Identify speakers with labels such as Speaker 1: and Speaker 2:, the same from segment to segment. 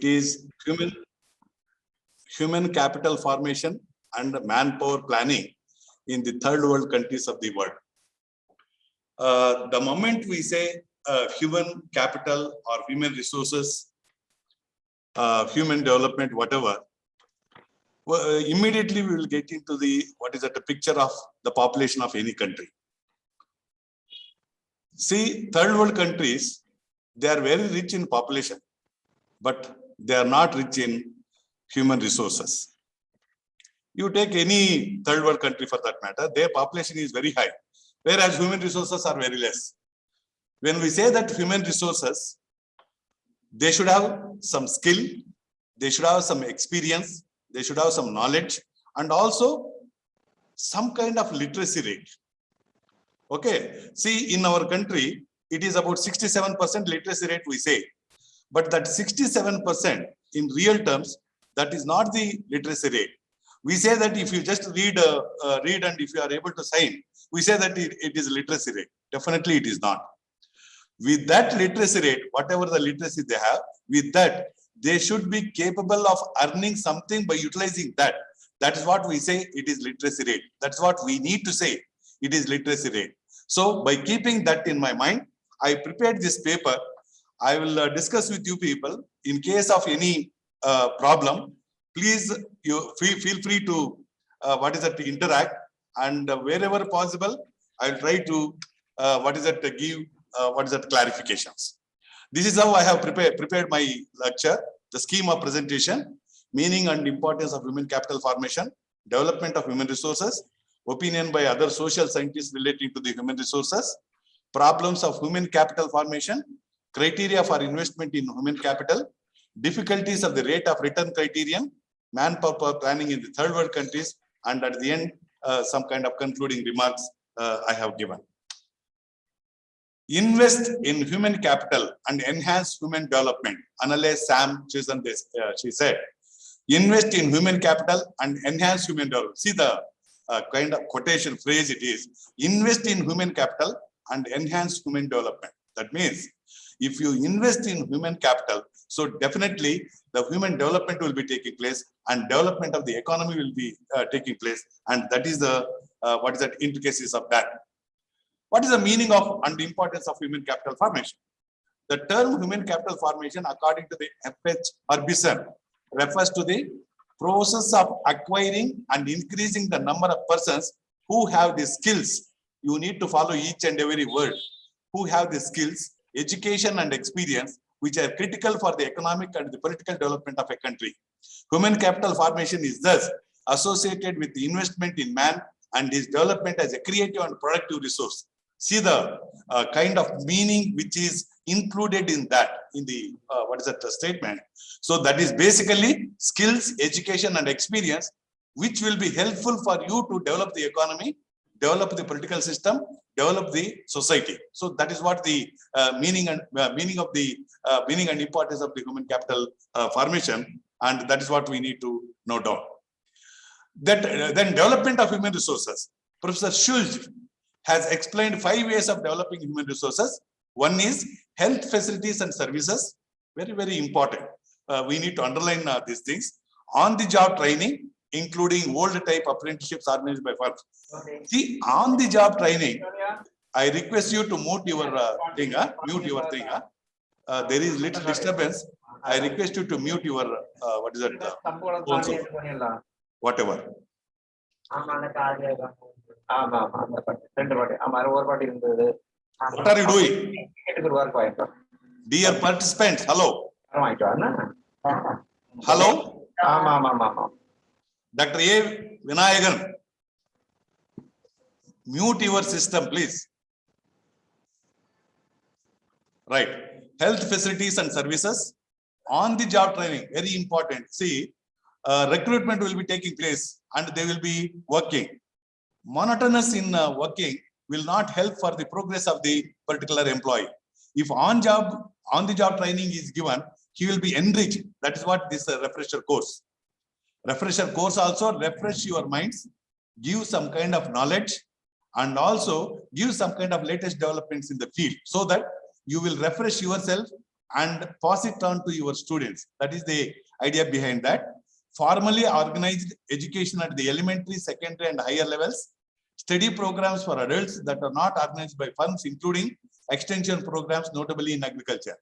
Speaker 1: is human capital formation and manpower planning in the third world countries of the world. The moment we say human capital or human resources, human development, whatever, immediately we will get into the picture of the population of any country. See, third world countries, they are very rich in population, but they are not rich in human resources. You take any third world country for that matter, their population is very high, whereas human resources are very less. When we say that human resources, they should have some skill, they should have some experience, they should have some knowledge, and also some kind of literacy rate. Okay, see, in our country, it is about 67% literacy rate we say, but that 67% in real terms, that is not the literacy rate. We say that if you just read and if you are able to sign, we say that it is literacy rate. Definitely it is not. With that literacy rate, whatever the literacy they have, with that, they should be capable of earning something by utilizing that. That is what we say it is literacy rate. That's what we need to say. It is literacy rate. So by keeping that in my mind, I prepared this paper. I will discuss with you people. In case of any problem, please you feel free to interact, and wherever possible, I will try to give clarifications. This is how I have prepared my lecture. The scheme of presentation: meaning and importance of human capital formation, development of human resources, opinion by other social scientists relating to the human resources, problems of human capital formation, criteria for investment in human capital, difficulties of the rate of return criterion, manpower planning in the third world countries, and at the end, some kind of concluding remarks I have given. Invest in human capital and enhance human development. Analyze Sam Chisholm, she said, invest in human capital and enhance human development. See the kind of quotation phrase it is: invest in human capital and enhance human development. That means if you invest in human capital, so definitely the human development will be taking place and development of the economy will be taking place, and that is the intricacies of that. What is the meaning of and importance of human capital formation? The term human capital formation, according to the F.H. Harbison, refers to the process of acquiring and increasing the number of persons who have the skills. You need to follow each and every word. Who have the skills, education and experience which are critical for the economic and the political development of a country. Human capital formation is thus associated with the investment in man and his development as a creative and productive resource. See the kind of meaning which is included in that, in the statement. So that is basically skills, education and experience which will be helpful for you to develop the economy, develop the political system, develop the society. So that is what the meaning and importance of the human capital formation, and that is what we need to note down. That then development of human resources. Professor Schulz has explained 5 ways of developing human resources. One is health facilities and services. Very, very important. We need to underline these things. On-the-job training, including old type apprenticeships organized by firms. Okay. See, on-the-job training, I request you to mute your thing. There is little disturbance. I request you to mute your whatever. What are you doing? Dear participants, hello. Hello. Dr. A. Vinayagan, mute your system, please. Right. Health facilities and services. On-the-job training, very important. See, recruitment will be taking place and they will be working. Monotonous in working will not help for the progress of the particular employee. If on-the-job training is given, he will be enriched. That is what this refresher course. Refresher course also refresh your minds, give some kind of knowledge, and also give some kind of latest developments in the field, so that you will refresh yourself and pass it on to your students. That is the idea behind that. Formally organized education at the elementary, secondary, and higher levels. Study programs for adults that are not organized by firms, including extension programs, notably in agriculture.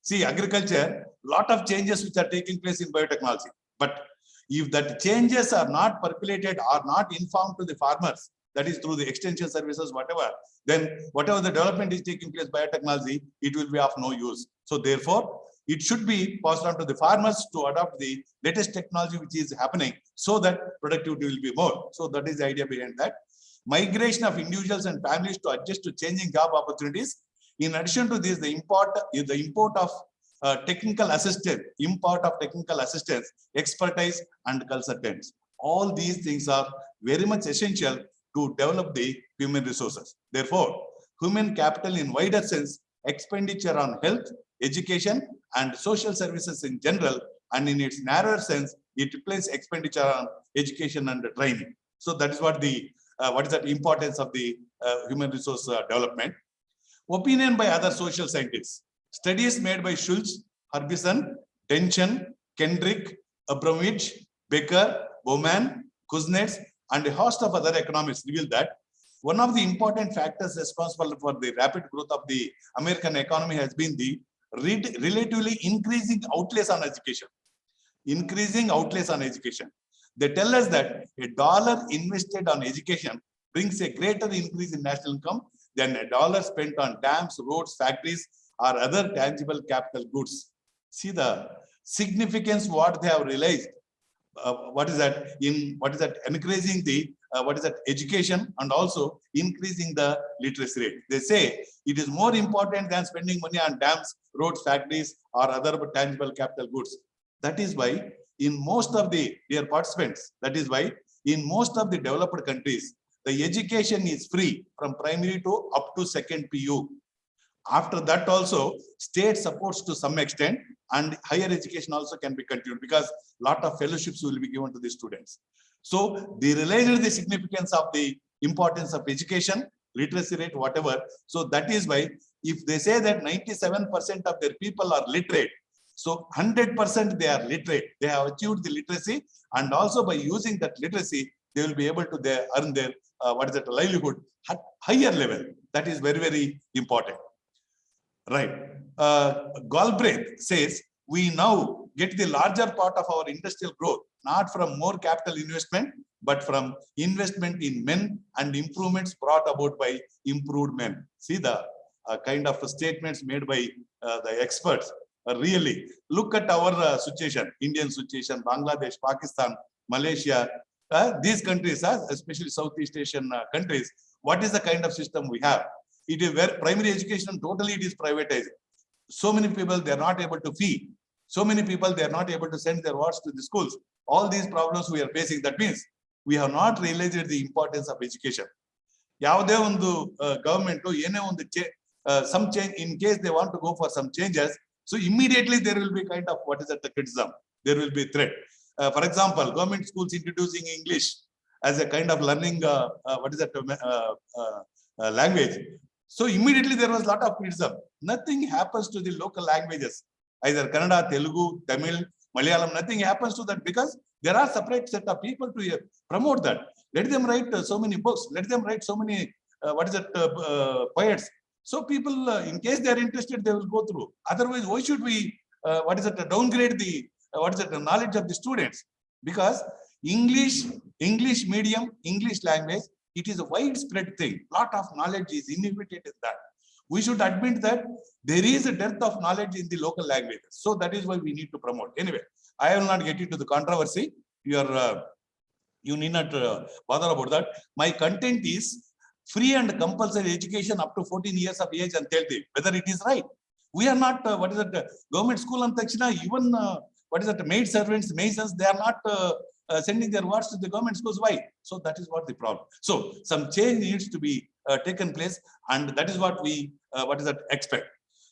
Speaker 1: See, agriculture, lot of changes which are taking place in biotechnology. But if that changes are not percolated or not informed to the farmers, that is through the extension services, whatever, then whatever the development is taking place biotechnology, it will be of no use. So therefore, it should be passed on to the farmers to adopt the latest technology which is happening so that productivity will be more. So that is the idea behind that. Migration of individuals and families to adjust to changing job opportunities. In addition to this, the import of technical assistance, expertise, and consultants. All these things are very much essential to develop the human resources. Therefore, human capital in wider sense, expenditure on health, education, and social services in general, and in its narrower sense, it replaces expenditure on education and training. So that is what the what is the importance of the human resource development. Opinion by other social scientists. Studies made by Schultz, Harbison, Denchen, Kendrick, Abramovich, Becker, Bowman, Kuznets, and a host of other economists reveal that one of the important factors responsible for the rapid growth of the American economy has been the relatively increasing outlays on education. They tell us that a dollar invested on education brings a greater increase in national income than a dollar spent on dams, roads, factories, or other tangible capital goods. See the significance what they have realized. Increasing the education and also increasing the literacy rate. They say it is more important than spending money on dams, roads, factories, or other tangible capital goods. That is why in most of the developed countries, the education is free from primary to up to second PU. After that also, state supports to some extent, and higher education also can be continued because lot of fellowships will be given to the students. So they realized the significance of the importance of education, literacy rate, whatever. So that is why if they say that 97% of their people are literate, so 100% they are literate. They have achieved the literacy, and also by using that literacy, they will be able to earn their livelihood at higher level. That is very, very important. Right. Galbraith says we now get the larger part of our industrial growth, not from more capital investment, but from investment in men and improvements brought about by improved men. See the kind of statements made by the experts. Really, look at our situation, Indian situation, Bangladesh, Pakistan, Malaysia, these countries, especially Southeast Asian countries. What is the kind of system we have? It is where primary education totally it is privatized. So many people they are not able to feed. So many people they are not able to send their wards to the schools. All these problems we are facing. That means we have not realized the importance of education. Yavade undu government ene undu some change in case they want to go for some changes. So immediately there will be kind of the criticism. There will be threat. For example, government schools introducing English as a kind of learning language. So immediately there was a lot of criticism. Nothing happens to the local languages, either Kannada, Telugu, Tamil, Malayalam. Nothing happens to that because there are separate set of people to promote that. Let them write so many books. Let them write so many poets. So people, in case they are interested, they will go through. Otherwise, why should we downgrade the knowledge of the students? Because English medium, English language, it is a widespread thing. Lot of knowledge is inhibited in that. We should admit that there is a dearth of knowledge in the local languages. So that is why we need to promote. Anyway, I will not get into the controversy. You need not bother about that. My content is free and compulsory education up to 14 years of age and tell them whether it is right. We are not, government school and even, maid servants, masons, they are not sending their wards to the government schools. Why? So that is what the problem. So some change needs to be taken place, and that is what we expect.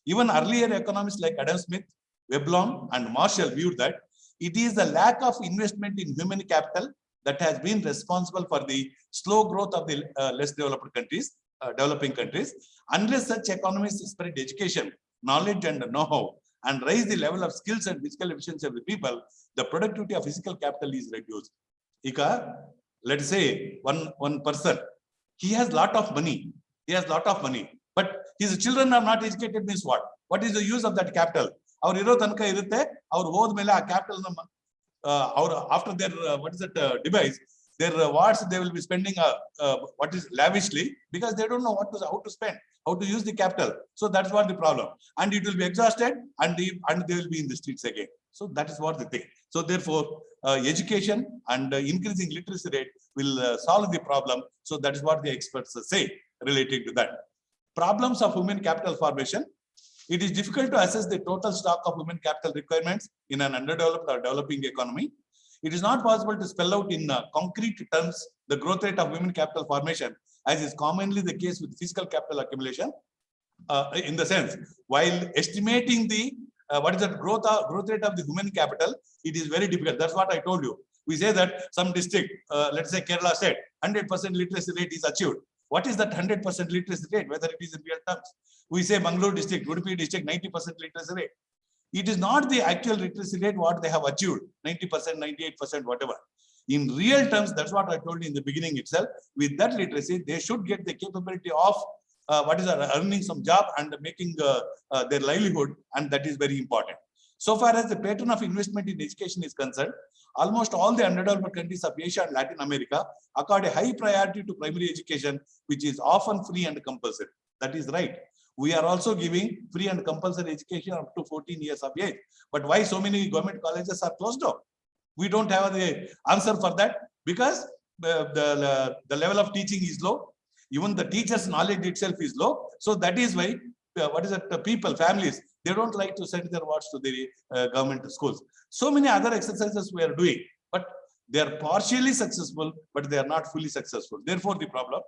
Speaker 1: Even earlier economists like Adam Smith, Veblen, and Marshall viewed that it is the lack of investment in human capital that has been responsible for the slow growth of the less developed countries, developing countries. Unless such economies spread education, knowledge, and know-how, and raise the level of skills and physical efficiency of the people, the productivity of physical capital is reduced. Ika, let's say one person, he has lot of money. He has lot of money, but his children are not educated. Means what? What is the use of that capital? Our iro tanka irutte, our hod mele a capital after their device, their wards they will be spending what is lavishly, because they don't know how to spend, how to use the capital. So that's what the problem, and it will be exhausted, and they will be in the streets again. So that is what the thing. So therefore, education and increasing literacy rate will solve the problem. So that is what the experts say relating to that. Problems of human capital formation. It is difficult to assess the total stock of human capital requirements in an underdeveloped or developing economy. It is not possible to spell out in concrete terms the growth rate of human capital formation, as is commonly the case with physical capital accumulation. In the sense, while estimating the growth rate of the human capital, it is very difficult. That's what I told you. We say that some district, let's say Kerala state, 100% literacy rate is achieved. What is that 100% literacy rate, whether it is in real terms? We say Bangalore district, Udupi district, 90% literacy rate. It is not the actual literacy rate what they have achieved, 90%, 98%, whatever. In real terms, that's what I told you in the beginning itself. With that literacy, they should get the capability of earning some job and making their livelihood, and that is very important. So far as the pattern of investment in education is concerned, almost all the underdeveloped countries of Asia and Latin America accord a high priority to primary education, which is often free and compulsory. That is right. We are also giving free and compulsory education up to 14 years of age. But why so many government colleges are closed down? We don't have the answer for that, because the level of teaching is low. Even the teachers' knowledge itself is low. So that is why people, families, they don't like to send their wards to the government schools. So many other exercises we are doing, but they are partially successful, but they are not fully successful. Therefore, the problem.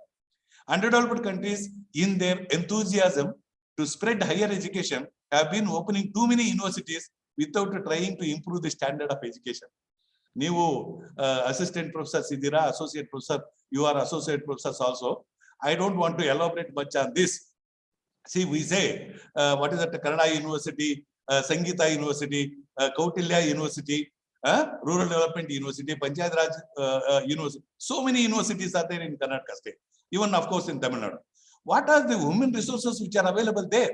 Speaker 1: Underdeveloped countries, in their enthusiasm to spread higher education, have been opening too many universities without trying to improve the standard of education. ನೀವು assistant professors idira, associate professor, you are associate professors also. I don't want to elaborate much on this. See, we say, what is that, Kannada University, Sangeeta University, Kautilya University, Rural Development University, Panchayat Raj University. So many universities are there in Karnataka state, even of course in Tamil Nadu. What are the human resources which are available there?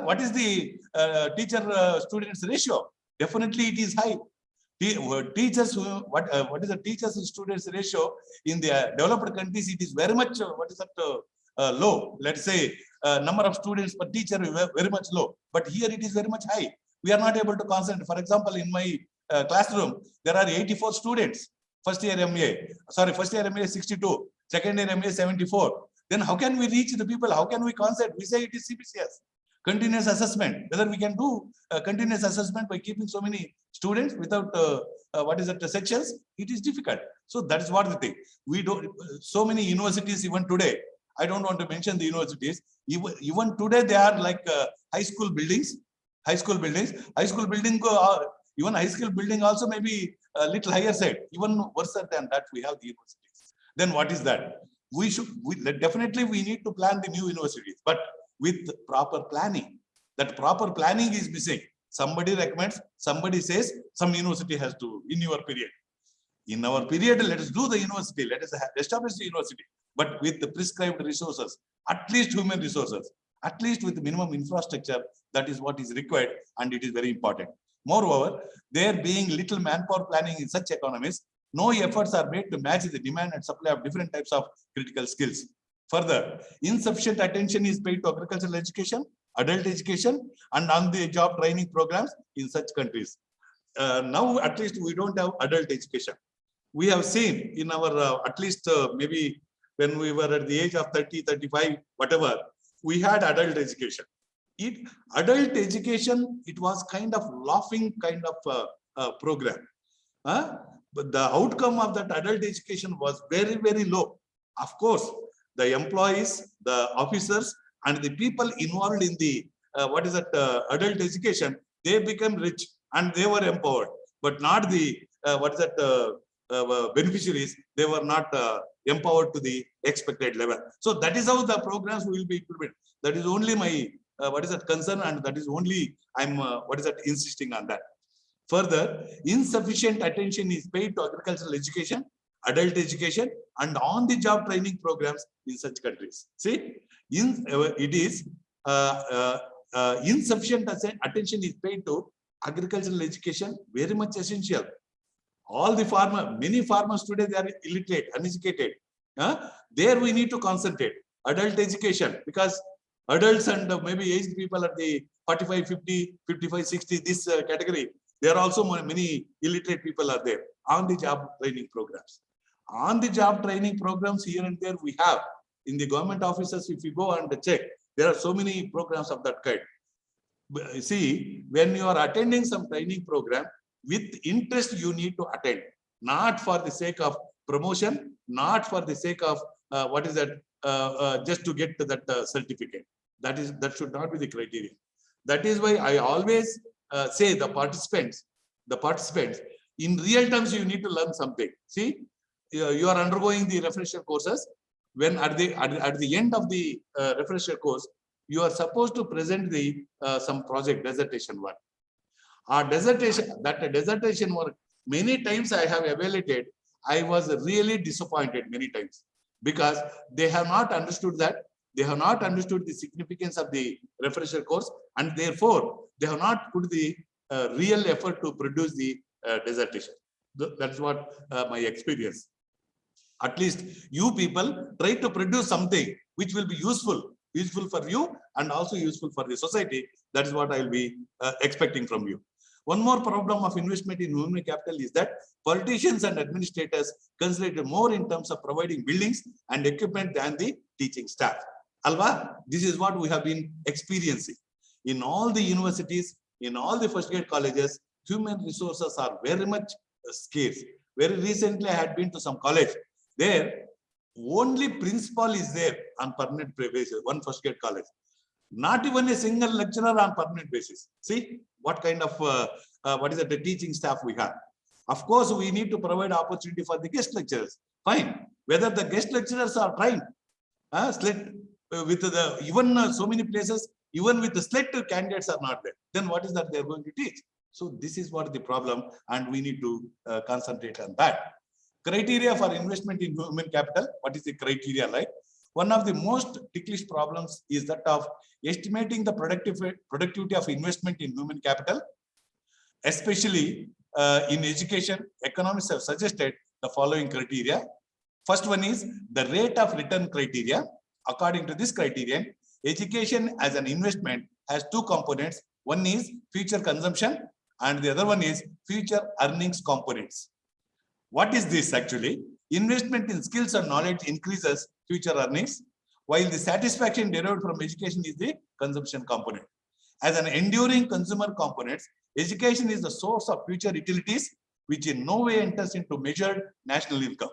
Speaker 1: What is the teacher-students ratio? Definitely it is high. Teachers, what is the teachers and students ratio in the developed countries? It is very much low. Let's say number of students per teacher is very much low, but here it is very much high. We are not able to concentrate. For example, in my classroom, there are 84 students. First year MA 62, second year MA 74. Then how can we reach the people? How can we concentrate? We say it is CBCS. Continuous assessment. Whether we can do continuous assessment by keeping so many students without sections, it is difficult. So that is what the thing. We don't. So many universities even today. I don't want to mention the universities. Even today they are like high school buildings. High school building. Even high school building also may be a little higher side. Even worse than that, we have the universities. Then what is that? Definitely we need to plan the new universities, but with proper planning. That proper planning is missing. Somebody recommends, somebody says, some university has to, in your period. In our period, let us do the university, let us establish the university, but with the prescribed resources, at least human resources, at least with the minimum infrastructure, that is what is required, and it is very important. Moreover, there being little manpower planning in such economies, no efforts are made to match the demand and supply of different types of critical skills. Further, insufficient attention is paid to agricultural education, adult education, and on-the-job training programs in such countries. Now, at least we don't have adult education. We have seen in our, at least maybe when we were at the age of 30, 35, whatever, we had adult education. Adult education, it was kind of laughing kind of program. But the outcome of that adult education was very, very low. Of course, the employees, the officers, and the people involved in the adult education, they became rich and they were empowered, but not the beneficiaries. They were not empowered to the expected level. So that is how the programs will be implemented. That is only my what is that concern, and that is only I'm insisting on that. Further, insufficient attention is paid to agricultural education, adult education, and on-the-job training programs in such countries. See, it is insufficient attention is paid to agricultural education, very much essential. All the many farmers today, they are illiterate, uneducated. There we need to concentrate. Adult education, because adults and maybe aged people at the 45, 50, 55, 60, this category, there are also many illiterate people are there. On the job training programs. On the job training programs here and there we have. In the government offices, if you go and check, there are so many programs of that kind. See, when you are attending some training program, with interest you need to attend, not for the sake of promotion, not for the sake of just to get to that certificate. That should not be the criteria. That is why I always say the participants, in real terms you need to learn something. See, you are undergoing the refresher courses. When at the end of the refresher course, you are supposed to present the some project dissertation work. That dissertation work, many times I have evaluated, I was really disappointed many times, because they have not understood that, they have not understood the significance of the refresher course, and therefore they have not put the real effort to produce the dissertation. That's what my experience. At least you people try to produce something which will be useful for you and also useful for the society. That is what I will be expecting from you. One more problem of investment in human capital is that politicians and administrators consider it more in terms of providing buildings and equipment than the teaching staff. Alva, this is what we have been experiencing. In all the universities, in all the first grade colleges, human resources are very much scarce. Very recently, I had been to some college. There, only principal is there on permanent basis, one first grade college. Not even a single lecturer on permanent basis. See what kind of the teaching staff we have. Of course, we need to provide opportunity for the guest lecturers. Fine. Whether the guest lecturers are trained, with the even so many places, even with the selected candidates are not there. Then what is that they are going to teach? So this is what the problem, and we need to concentrate on that. Criteria for investment in human capital. What is the criteria like? One of the most ticklish problems is that of estimating the productivity of investment in human capital, especially in education. Economists have suggested the following criteria. First one is the rate of return criteria. According to this criterion, education as an investment has two components. One is future consumption and the other one is future earnings components. What is this actually? Investment in skills and knowledge increases future earnings, while the satisfaction derived from education is the consumption component. As an enduring consumer component, education is the source of future utilities, which in no way enters into measured national income.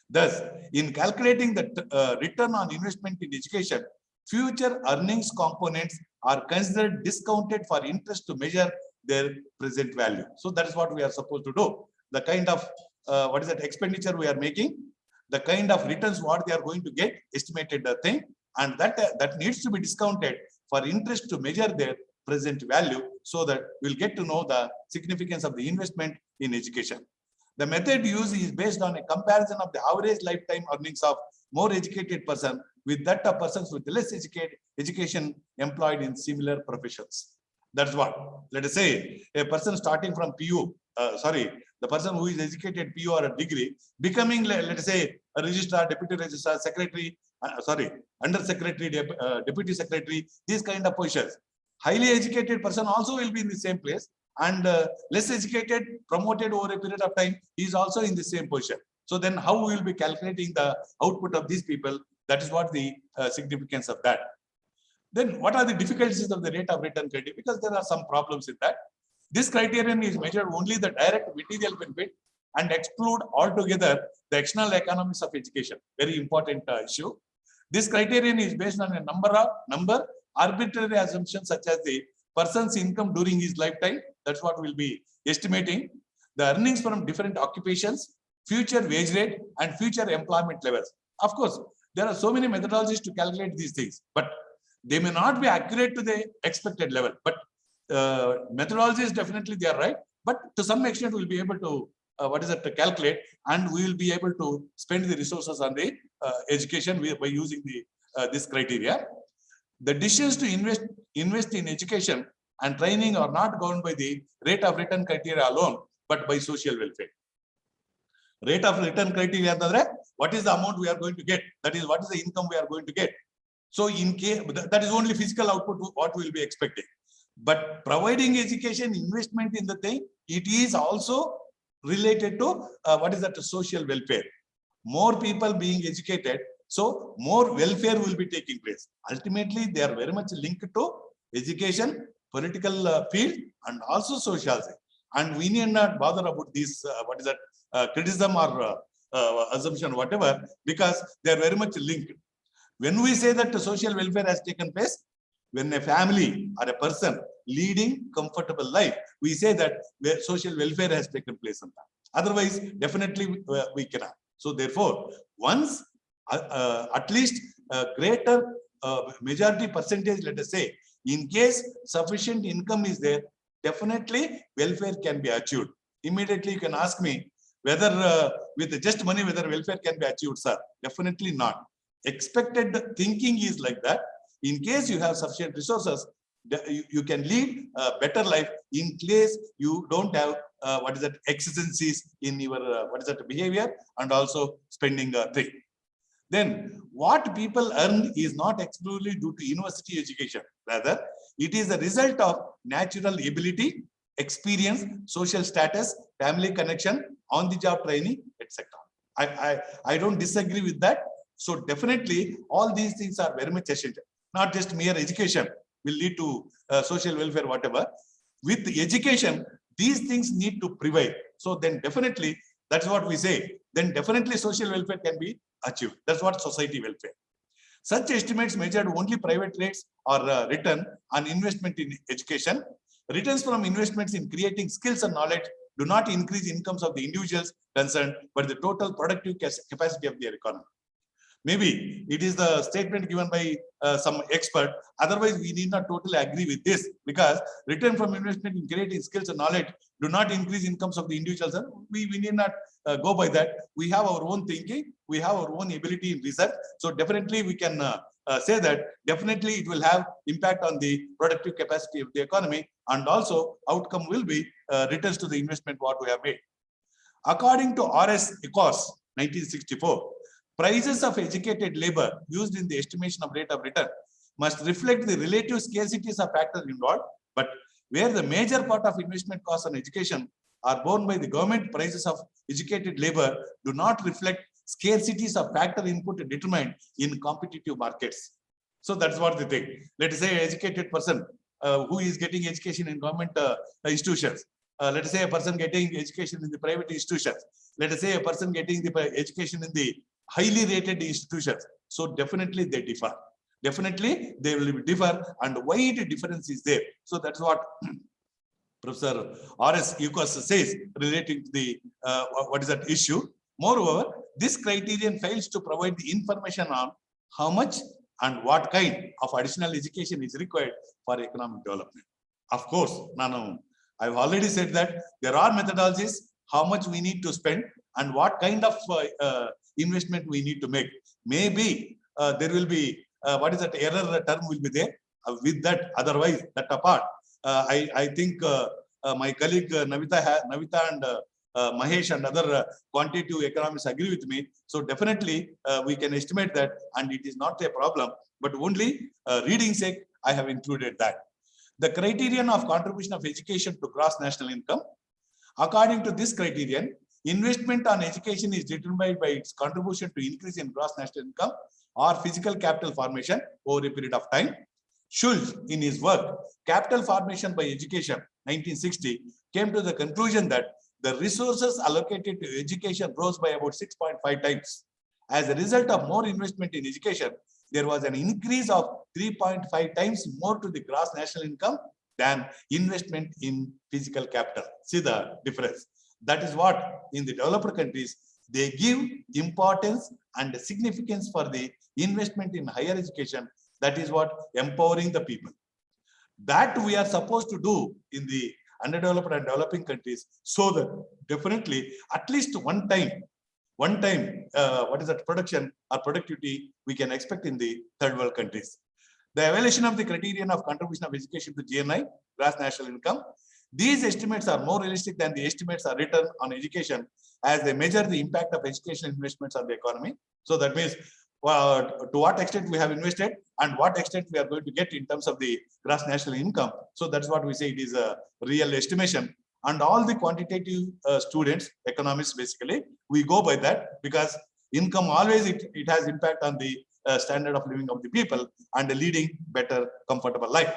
Speaker 1: Thus, in calculating the return on investment in education, future earnings components are considered discounted for interest to measure their present value. So that is what we are supposed to do. The kind of expenditure we are making, the kind of returns what they are going to get, estimated thing, and that needs to be discounted for interest to measure their present value, so that we'll get to know the significance of the investment in education. The method used is based on a comparison of the average lifetime earnings of more educated person with that of persons with less education employed in similar professions. That's what. Let us say a person starting from PU, the person who is educated PU or a degree, becoming, let us say, a registrar, deputy registrar, secretary, under secretary, deputy secretary, these kind of positions. Highly educated person also will be in the same place, and less educated, promoted over a period of time, he is also in the same position. So then how we will be calculating the output of these people? That is what the significance of that. Then what are the difficulties of the rate of return criteria? Because there are some problems in that. This criterion is measured only the direct material benefit and exclude altogether the external economics of education. Very important issue. This criterion is based on a number arbitrary assumptions such as the person's income during his lifetime. That's what we'll be estimating. The earnings from different occupations, future wage rate, and future employment levels. Of course, there are so many methodologies to calculate these things, but They may not be accurate to the expected level, but methodologies definitely they are right. But to some extent, we'll be able to to calculate, and we will be able to spend the resources on the education by using the this criteria. The decisions to invest in education and training are not governed by the rate of return criteria alone, but by social welfare. Rate of return criteria, what is the amount we are going to get? That is, what is the income we are going to get? So in case that is only physical output what we will be expecting. But providing education, investment in the thing, it is also related to social welfare. More people being educated, so more welfare will be taking place. Ultimately, they are very much linked to education, political field, and also social. And we need not bother about this criticism or assumption, whatever, because they are very much linked. When we say that social welfare has taken place, when a family or a person leading comfortable life, we say that social welfare has taken place. Otherwise, definitely we cannot. So therefore, once at least a greater majority percentage, let us say, in case sufficient income is there, definitely welfare can be achieved. Immediately you can ask me whether with just money, whether welfare can be achieved, sir. Definitely not. Expected thinking is like that. In case you have sufficient resources, you can lead a better life in case you don't have exigencies in your behavior and also spending thing. Then what people earn is not exclusively due to university education. Rather, it is a result of natural ability, experience, social status, family connection, on-the-job training, etc. I don't disagree with that. So definitely all these things are very much essential. Not just mere education will lead to social welfare, whatever. With the education, these things need to prevail. So then definitely, that's what we say. Then definitely social welfare can be achieved. That's what society welfare. Such estimates measured only private rates or return on investment in education. Returns from investments in creating skills and knowledge do not increase incomes of the individuals concerned, but the total productive capacity of their economy. Maybe it is the statement given by some expert. Otherwise, we need not totally agree with this, because return from investment in creating skills and knowledge do not increase incomes of the individuals. We need not go by that. We have our own thinking. We have our own ability in research. So definitely we can say that definitely it will have impact on the productive capacity of the economy, and also outcome will be returns to the investment what we have made. According to R.S. Ecos, 1964, prices of educated labor used in the estimation of rate of return must reflect the relative scarcities of factors involved, but where the major part of investment costs on education are borne by the government, prices of educated labor do not reflect scarcities of factor input determined in competitive markets. So that's what they think. Let us say an educated person who is getting education in government institutions. Let us say a person getting education in the private institutions. Let us say a person getting the education in the highly rated institutions. So definitely they differ. Definitely they will differ, and why the difference is there. So that's what Professor R.S. Ecos says relating to the issue. Moreover, this criterion fails to provide the information on how much and what kind of additional education is required for economic development. Of course, I've already said that there are methodologies, how much we need to spend and what kind of investment we need to make. Maybe there will be error term will be there with that. Otherwise, that apart, I think my colleague Navita and Mahesh and other quantitative economists agree with me. So definitely we can estimate that, and it is not a problem. But only reading sake, I have included that. The criterion of contribution of education to gross national income. According to this criterion, investment on education is determined by its contribution to increase in gross national income or physical capital formation over a period of time. Schultz, in his work, Capital Formation by Education, 1960, came to the conclusion that the resources allocated to education rose by about 6.5 times. As a result of more investment in education, there was an increase of 3.5 times more to the gross national income than investment in physical capital. See the difference. That is what in the developed countries, they give importance and significance for the investment in higher education That is what empowering the people. That we are supposed to do in the underdeveloped and developing countries, so that definitely at least one time, what is that production or productivity we can expect in the third world countries. The evaluation of the criterion of contribution of education to GNI, gross national income. These estimates are more realistic than the estimates are written on education, as they measure the impact of educational investments on the economy. So that means to what extent we have invested and what extent we are going to get in terms of the gross national income. So that's what we say it is a real estimation. And all the quantitative students, economists, basically, we go by that, because income always it has impact on the standard of living of the people and leading better, comfortable life.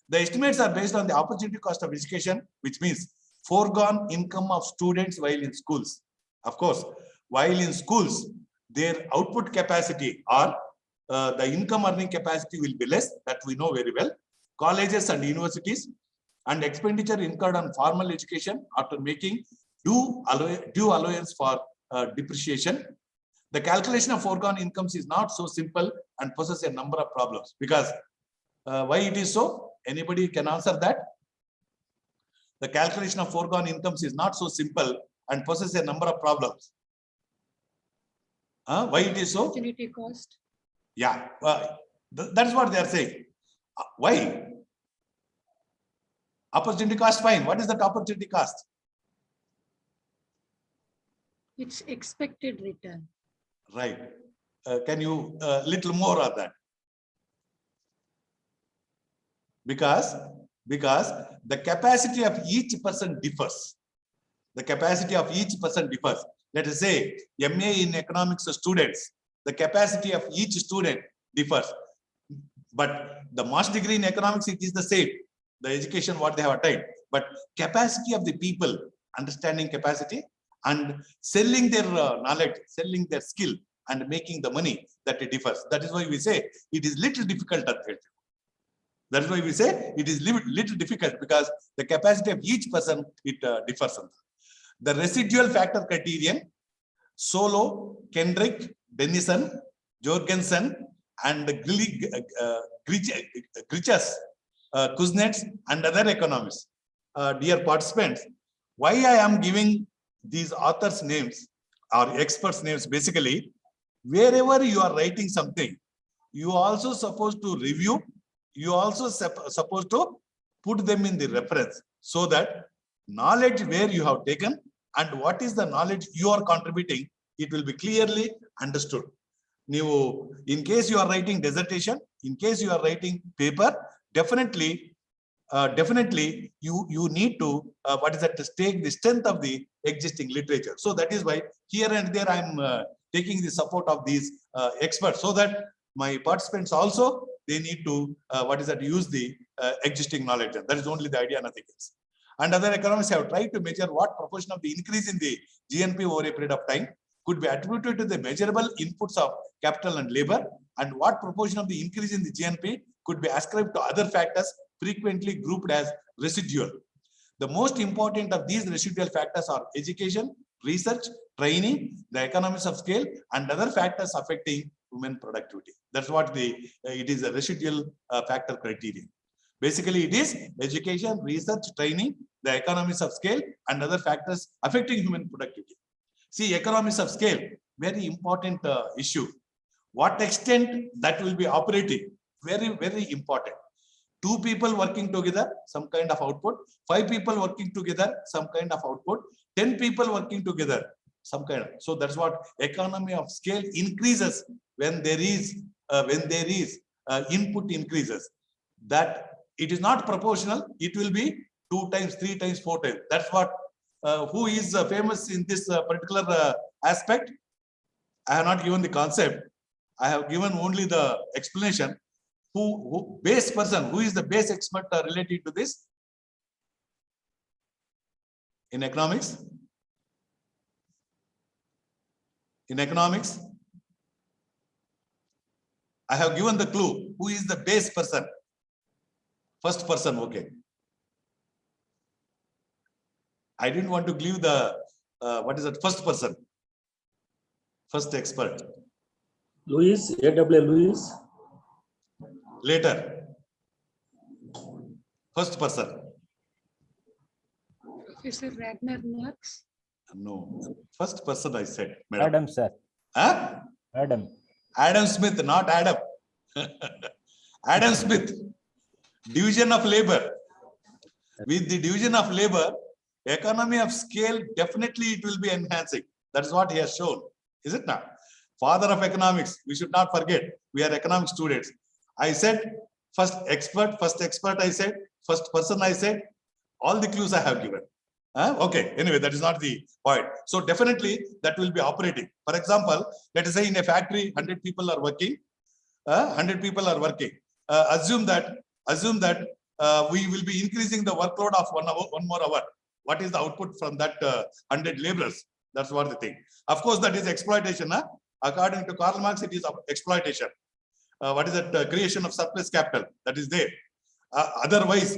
Speaker 1: The estimates are based on the opportunity cost of education, which means foregone income of students while in schools. Of course, while in schools, their output capacity or the income earning capacity will be less, that we know very well. Colleges and universities, and expenditure incurred on formal education after making due allowance for depreciation. The calculation of foregone incomes is not so simple and poses a number of problems. Because why it is so? Anybody can answer that? The calculation of foregone incomes is not so simple and poses a number of problems. Why it is so?
Speaker 2: Opportunity cost.
Speaker 1: Yeah, that's what they are saying. Why? Opportunity cost, fine. What is that opportunity cost?
Speaker 2: It's expected return.
Speaker 1: Right. Can you little more on that? Because the capacity of each person differs. The capacity of each person differs. Let us say MA in economics students, the capacity of each student differs. But the master's degree in economics, it is the same. The education what they have attained. But capacity of the people, understanding capacity and selling their knowledge, selling their skill and making the money, that it differs. That is why we say it is little difficult. That is why we say it is little difficult, because the capacity of each person, it differs. The residual factor criterion, Solo, Kendrick, Dennison, Jorgensen, and Grichas, Kuznets, and other economists. Dear participants, why I am giving these authors' names or experts' names, basically, wherever you are writing something, you also supposed to review, you also supposed to put them in the reference, so that knowledge where you have taken and what is the knowledge you are contributing, it will be clearly understood. In case you are writing dissertation, in case you are writing paper, definitely you need to take the strength of the existing literature. So that is why here and there I am taking the support of these experts, so that my participants also, they need to use the existing knowledge. That is only the idea, nothing else. And other economists have tried to measure what proportion of the increase in the GNP over a period of time could be attributed to the measurable inputs of capital and labor, and what proportion of the increase in the GNP could be ascribed to other factors frequently grouped as residual. The most important of these residual factors are education, research, training, the economies of scale, and other factors affecting human productivity. That's what it is a residual factor criterion. Basically, it is education, research, training, the economies of scale, and other factors affecting human productivity. See, economies of scale, very important issue. What extent that will be operating, very, very important. 2 people working together, some kind of output. 5 people working together, some kind of output. 10 people working together, some kind of. So that's what economy of scale increases when there is input increases. That it is not proportional. It will be 2 times, 3 times, 4 times. That's what. Who is famous in this particular aspect? I have not given the concept. I have given only the explanation. Who base person? Who is the base expert related to this in economics? In economics, I have given the clue. Who is the base person? First person, okay. I didn't want to give the first person, first expert.
Speaker 3: Louis, A.W. Louis.
Speaker 1: Later. First person.
Speaker 2: Professor Ragnar Marx.
Speaker 1: No. First person I said. Madam.
Speaker 3: Adam, sir.
Speaker 1: Huh?
Speaker 3: Adam.
Speaker 1: Adam Smith, not Adam. Adam Smith. Division of labor. With the division of labor, economy of scale, definitely it will be enhancing. That's what he has shown. Is it not? Father of economics. We should not forget. We are economic students. I said first expert I said, first person I said, all the clues I have given. Okay, anyway, that is not the point. So definitely that will be operating. For example, let us say in a factory, 100 people are working. 100 people are working. Assume that we will be increasing the workload of 1 hour, 1 more hour. What is the output from that 100 laborers? That's what the thing. Of course, that is exploitation. According to Karl Marx, it is exploitation. What is that? Creation of surplus capital. That is there. Otherwise,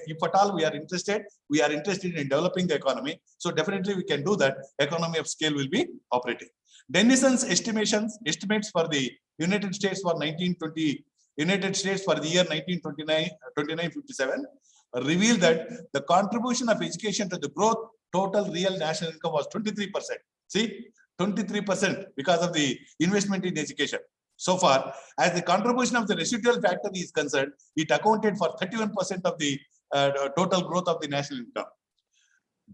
Speaker 1: if at all we are interested in developing the economy. So definitely we can do that. Economy of scale will be operating. Denison's estimates for the United States for 1920, United States for the year 1929-57 reveal that the contribution of education to the growth total real national income was 23%. See, 23% because of the investment in education. So far, as the contribution of the residual factor is concerned, it accounted for 31% of the total growth of the national income.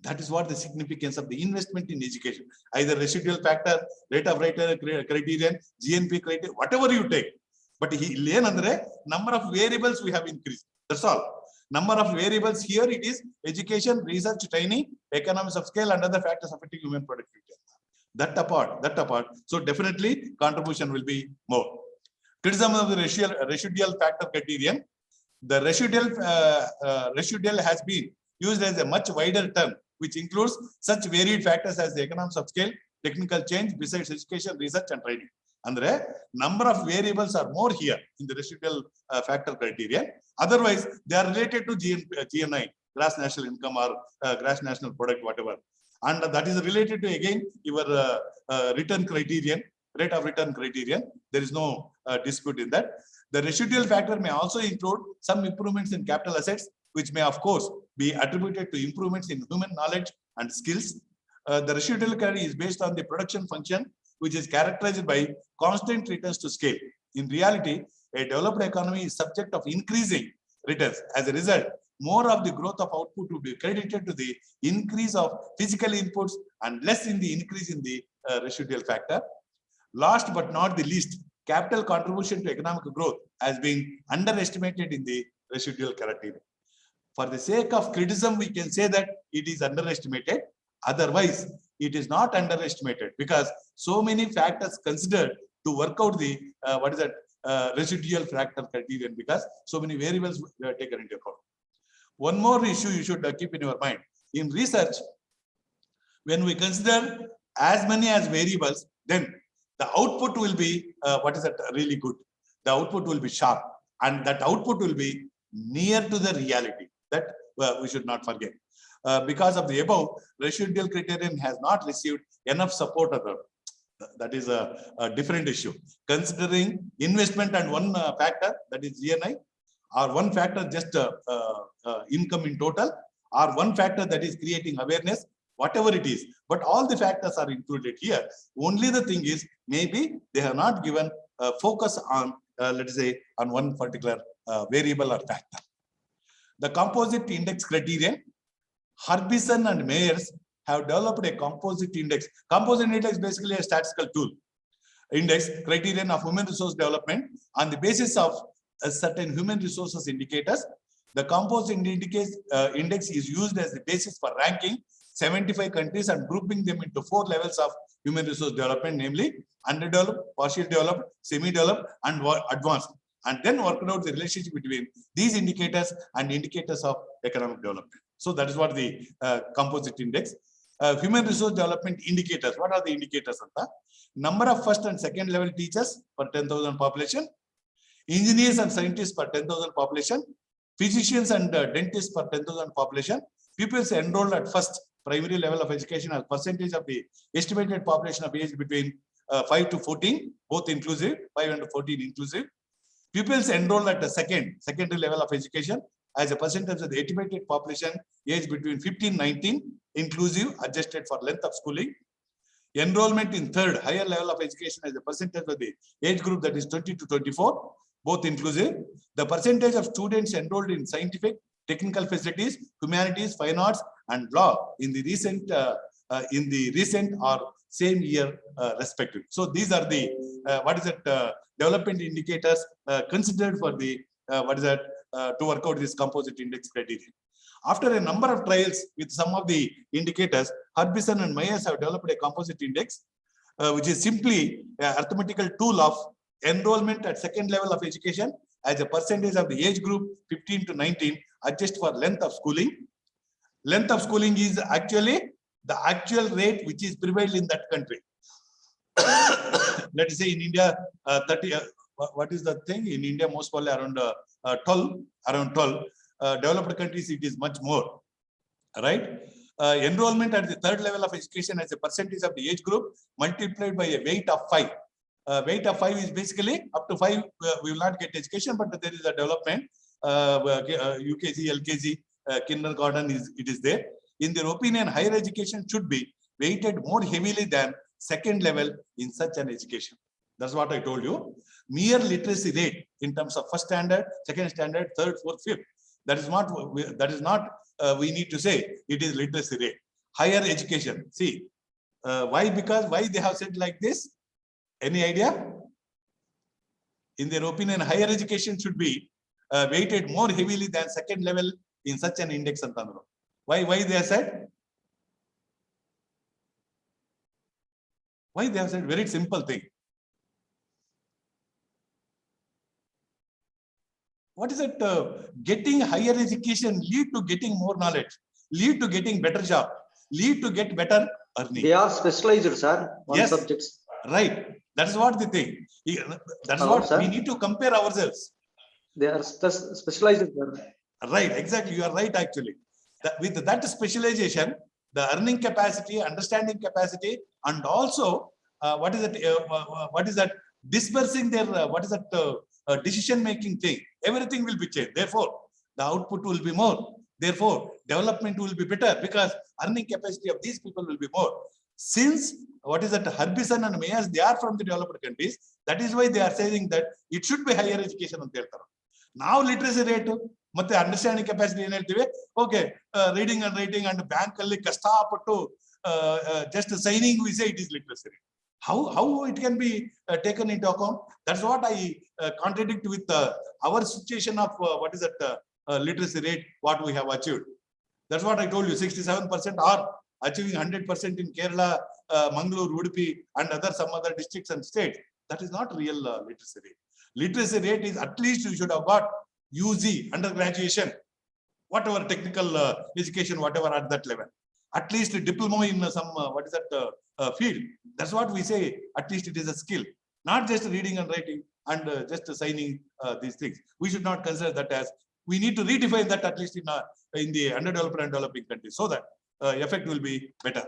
Speaker 1: That is what the significance of the investment in education. Either residual factor, rate of return criterion, GNP criterion, whatever you take. But number of variables we have increased. That's all. Number of variables here it is education, research, training, economies of scale, and other factors affecting human productivity. That apart. So definitely contribution will be more. Criticism of the residual factor criterion. The residual has been used as a much wider term, which includes such varied factors as the economies of scale, technical change, besides education, research, and training. Andre, number of variables are more here in the residual factor criterion. Otherwise, they are related to GNI, gross national income or gross national product, whatever. And that is related to, again, your return criterion, rate of return criterion. There is no dispute in that. The residual factor may also include some improvements in capital assets, which may, of course, be attributed to improvements in human knowledge and skills. The residual carry is based on the production function, which is characterized by constant returns to scale. In reality, a developed economy is subject of increasing returns. As a result, more of the growth of output will be credited to the increase of physical inputs and less in the increase in the residual factor. Last but not the least, capital contribution to economic growth has been underestimated in the residual criterion. For the sake of criticism, we can say that it is underestimated. Otherwise, it is not underestimated because so many factors considered to work out the residual factor criterion, because so many variables were taken into account. One more issue you should keep in your mind. In research, when we consider as many as variables, then the output will be really good. The output will be sharp, and that output will be near to the reality. That we should not forget. Because of the above, residual criterion has not received enough support. That is a different issue. Considering investment and one factor, that is GNI, or one factor just income in total, or one factor that is creating awareness, whatever it is. But all the factors are included here. Only the thing is, maybe they have not given focus on, let's say, on one particular variable or factor. The composite index criterion, Harbison and Mayers have developed a composite index. Composite index is basically a statistical tool. Index criterion of human resource development on the basis of a certain human resources indicators. The composite index is used as the basis for ranking 75 countries and grouping them into 4 levels of human resource development, namely underdeveloped, partially developed, semi-developed, and advanced, and then worked out the relationship between these indicators and indicators of economic development. So that is what the composite index. Human resource development indicators. What are the indicators? Number of first and second level teachers per 10,000 population, engineers and scientists per 10,000 population, physicians and dentists per 10,000 population, pupils enrolled at first primary level of education as percentage of the estimated population of age between 5 to 14, both inclusive, 5 and 14 inclusive. Pupils enrolled at the secondary level of education as a percentage of the estimated population age between 15-19, inclusive, adjusted for length of schooling. Enrollment in third, higher level of education as a percentage of the age group that is 20 to 24, both inclusive. The percentage of students enrolled in scientific, technical facilities, humanities, fine arts, and law in the recent or same year respectively. So these are the development indicators considered for the to work out this composite index criteria. After a number of trials with some of the indicators, Harbison and Myers have developed a composite index, which is simply an arithmetical tool of enrollment at second level of education as a percentage of the age group 15 to 19, adjust for length of schooling. Length of schooling is actually the actual rate which is prevailed in that country. Let us say in India, 30. What is the thing in India? Most probably around 12. Around 12. Developed countries, it is much more. Right? Enrollment at the third level of education as a percentage of the age group multiplied by a weight of 5. Weight of 5 is basically up to 5. We will not get education, but there is a development. UKG, LKG, kindergarten is there. In their opinion, higher education should be weighted more heavily than second level in such an education. That's what I told you. Mere literacy rate in terms of first standard, second standard, third, fourth, fifth. That is not we need to say it is literacy rate. Higher education. See, why? Because why they have said like this? Any idea? In their opinion, higher education should be weighted more heavily than second level in such an index. Why they have said? Why they have said? Very simple thing. What is it? Getting higher education lead to getting more knowledge, lead to getting better job, lead to get better earning.
Speaker 3: They are specialized, sir, on
Speaker 1: yes,
Speaker 3: subjects.
Speaker 1: Right. That is what they think. That is
Speaker 3: Hello,
Speaker 1: what
Speaker 3: sir?
Speaker 1: we need to compare ourselves.
Speaker 3: They are specialized, sir.
Speaker 1: Right. Exactly. You are right. Actually, with that specialization, the earning capacity, understanding capacity, and also what is that dispersing their decision making thing. Everything will be changed. Therefore, the output will be more. Therefore, development will be better because earning capacity of these people will be more. Since Harbison and Myers, they are from the developed countries. That is why they are saying that it should be higher education. Now, literacy rate, understanding capacity, okay, reading and writing and bank just signing, we say it is literacy rate. How it can be taken into account? That's what I contradict with our situation of literacy rate, what we have achieved. That's what I told you, 67% are achieving 100% in Kerala, Mangalore, Udupi, and some other districts and states. That is not real literacy rate. Literacy rate is at least you should have got UG, undergraduation, whatever technical education, whatever at that level. At least a diploma in some field. That's what we say. At least it is a skill, not just reading and writing and just signing these things. We should not consider that as. We need to redefine that at least in the underdeveloped and developing countries, so that effect will be better.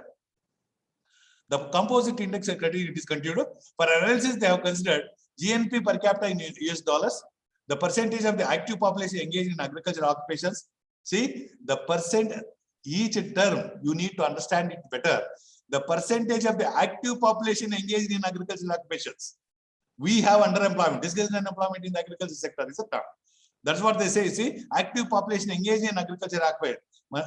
Speaker 1: The composite index criteria is continued. For analysis, they have considered GNP per capita in US dollars, the percentage of the active population engaged in agricultural occupations. See, the percent, each term, you need to understand it better. The percentage of the active population engaged in agricultural occupations. We have underemployment, disguised unemployment in the agriculture sector, etc. That's what they say. See, active population engaged in agriculture occupied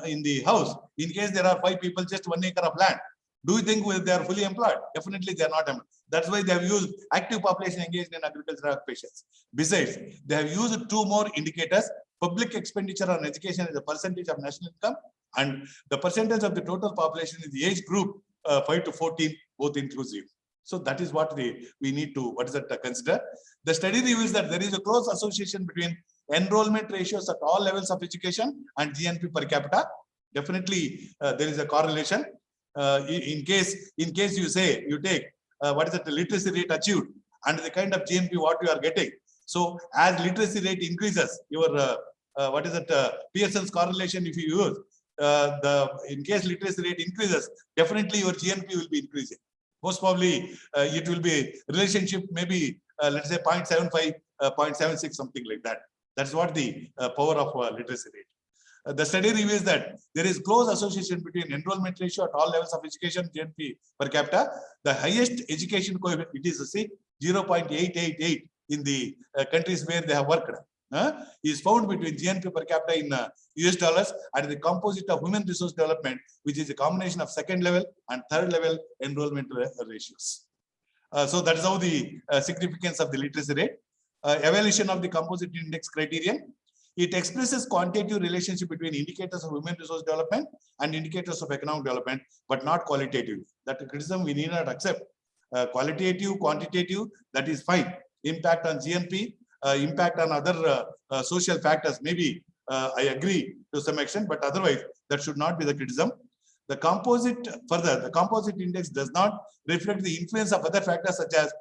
Speaker 1: in the house. In case there are 5 people, just 1 acre of land. Do you think they are fully employed? Definitely they are not employed. That's why they have used active population engaged in agricultural occupations. Besides, they have used 2 more indicators: public expenditure on education as a percentage of national income, and the percentage of the total population in the age group 5 to 14, both inclusive. So that is what we need to consider. The study reveals that there is a close association between enrollment ratios at all levels of education and GNP per capita. Definitely, there is a correlation. In case you take the literacy rate achieved and the kind of GNP what you are getting. So as literacy rate increases, your Pearson's correlation, if you use in case literacy rate increases, definitely your GNP will be increasing. Most probably, it will be relationship, maybe, let's say 0.75, 0.76, something like that. That's what the power of literacy rate. The study reveals that there is close association between enrollment ratio at all levels of education, GNP per capita. The highest education coefficient, it is 0.888 in the countries where they have worked. Is found between GNP per capita in US dollars and the composite of human resource development, which is a combination of second level and third level enrollment ratios. So that is how the significance of the literacy rate. Evaluation of the composite index criterion. It expresses quantitative relationship between indicators of human resource development and indicators of economic development, but not qualitative. That criticism we need not accept. Qualitative, quantitative, that is fine. Impact on GNP, impact on other social factors, maybe I agree to some extent, but otherwise that should not be the criticism. The composite, further, the composite index does not reflect the influence of other factors such as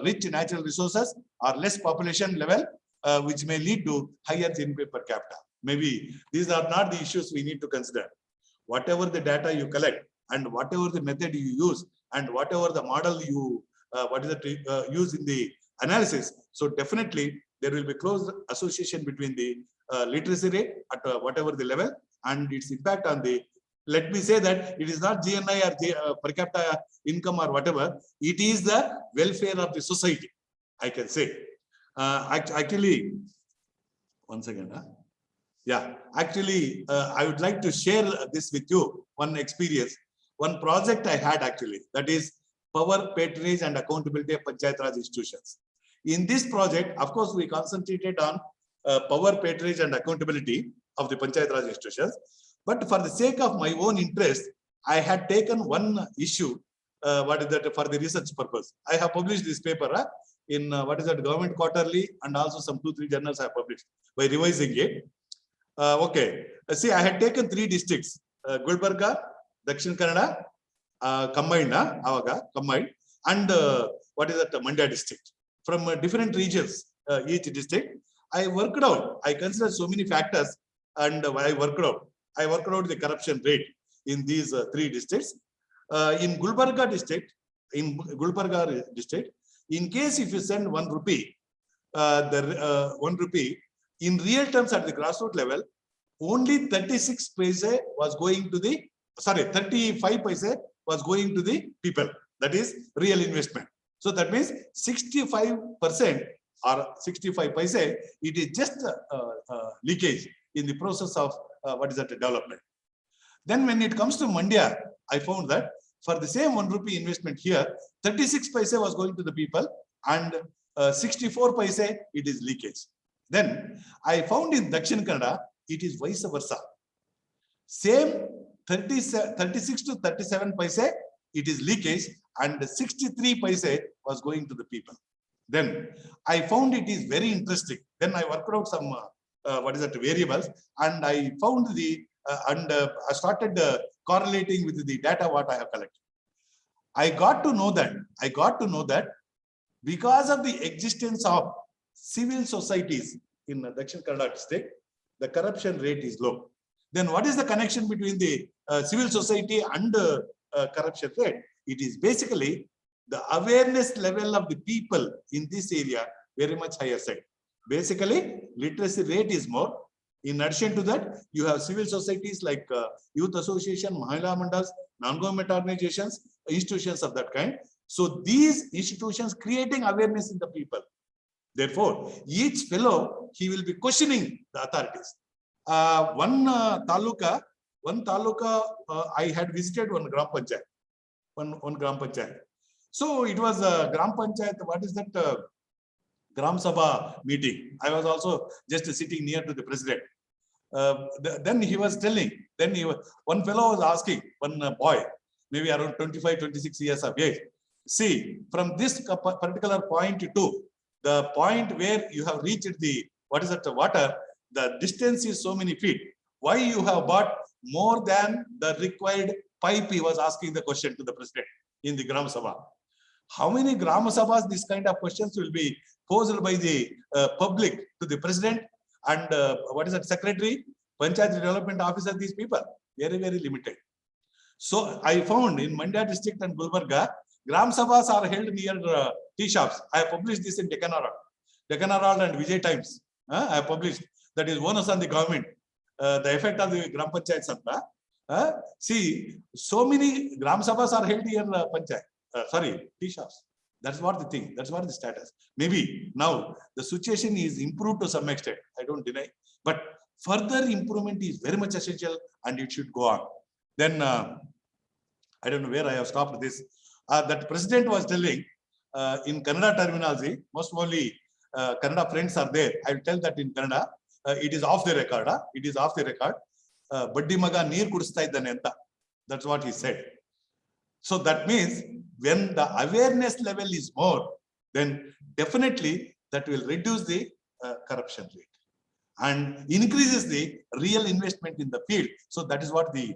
Speaker 1: rich natural resources or less population level, which may lead to higher GNP per capita. Maybe these are not the issues we need to consider. Whatever the data you collect and whatever the method you use and whatever the model you use in the analysis, so definitely there will be close association between the literacy rate at whatever the level and its impact on the, let me say that it is not GNI or per capita income or whatever, it is the welfare of the society, I can say. Actually, one second. Yeah, actually, I would like to share this with you, one experience, one project I had actually, that is power, patronage and accountability of Panchayat Raj institutions. In this project, of course, we concentrated on power, patronage and accountability of the Panchayat Raj institutions. But for the sake of my own interest, I had taken one issue, what is that, for the research purpose. I have published this paper in Government Quarterly, and also some 2-3 journals I have published by revising it. Okay, see, I had taken 3 districts, Gulbarga, Dakshin Kannada, combined, and Mandya district. From different regions, each district, I worked out, I considered so many factors, and I worked out the corruption rate in these 3 districts. In Gulbarga district, in case if you send 1 rupee, 1 rupee, in real terms at the grassroots level, only 36 paise was going to the, 35 paise was going to the people. That is real investment. So that means 65% or 65 paise, it is just leakage in the process of development. Then when it comes to Mandya, I found that for the same 1 rupee investment here, 36 paise was going to the people and 64 paise, it is leakage. Then I found in Dakshin Kannada, it is vice versa. Same 36 to 37 paise, it is leakage, and 63 paise was going to the people. Then I found it is very interesting. Then I worked out some variables, and I found the I started correlating with the data what I have collected. I got to know that because of the existence of civil societies in Dakshin Kannada district, the corruption rate is low. Then what is the connection between the civil society and corruption rate? It is basically the awareness level of the people in this area very much higher side. Basically, literacy rate is more. In addition to that, you have civil societies like youth association, Mahila Mandals, non-government organizations, institutions of that kind. So these institutions creating awareness in the people. Therefore, each fellow, he will be questioning the authorities. One taluka, I had visited one Gram Panchayat. One Gram Panchayat. So it was a Gram Panchayat, what is that? Gram Sabha meeting. I was also just sitting near to the president. Then he was telling, one fellow was asking, one boy, maybe around 25, 26 years of age. See, from this particular point to the point where you have reached the, water, the distance is so many feet. Why you have bought more than the required pipe? He was asking the question to the president in the Gram Sabha. How many Gram Sabhas this kind of questions will be posed by the public to the president and secretary, Panchayat Development Officer, these people? Very, very limited. So I found in Mandya district and Gulbarga, Gram Sabhas are held near tea shops. I have published this in Deccan Herald and Vijay Times. I have published. That is onus on the government. The effect of the Gram Panchayat Sabha. See, so many Gram Sabhas are held near Panchayat. Tea shops. That's what the thing. That's what the status. Maybe now the situation is improved to some extent. I don't deny. But further improvement is very much essential and it should go on. Then I don't know where I have stopped this. That president was telling in Kannada terminology, most probably Kannada friends are there. I will tell that in Kannada. It is off the record. It is off the record. Baddi maga neer kudista iddane anta. That's what he said. So that means when the awareness level is more, then definitely that will reduce the corruption rate and increases the real investment in the field. So that is what the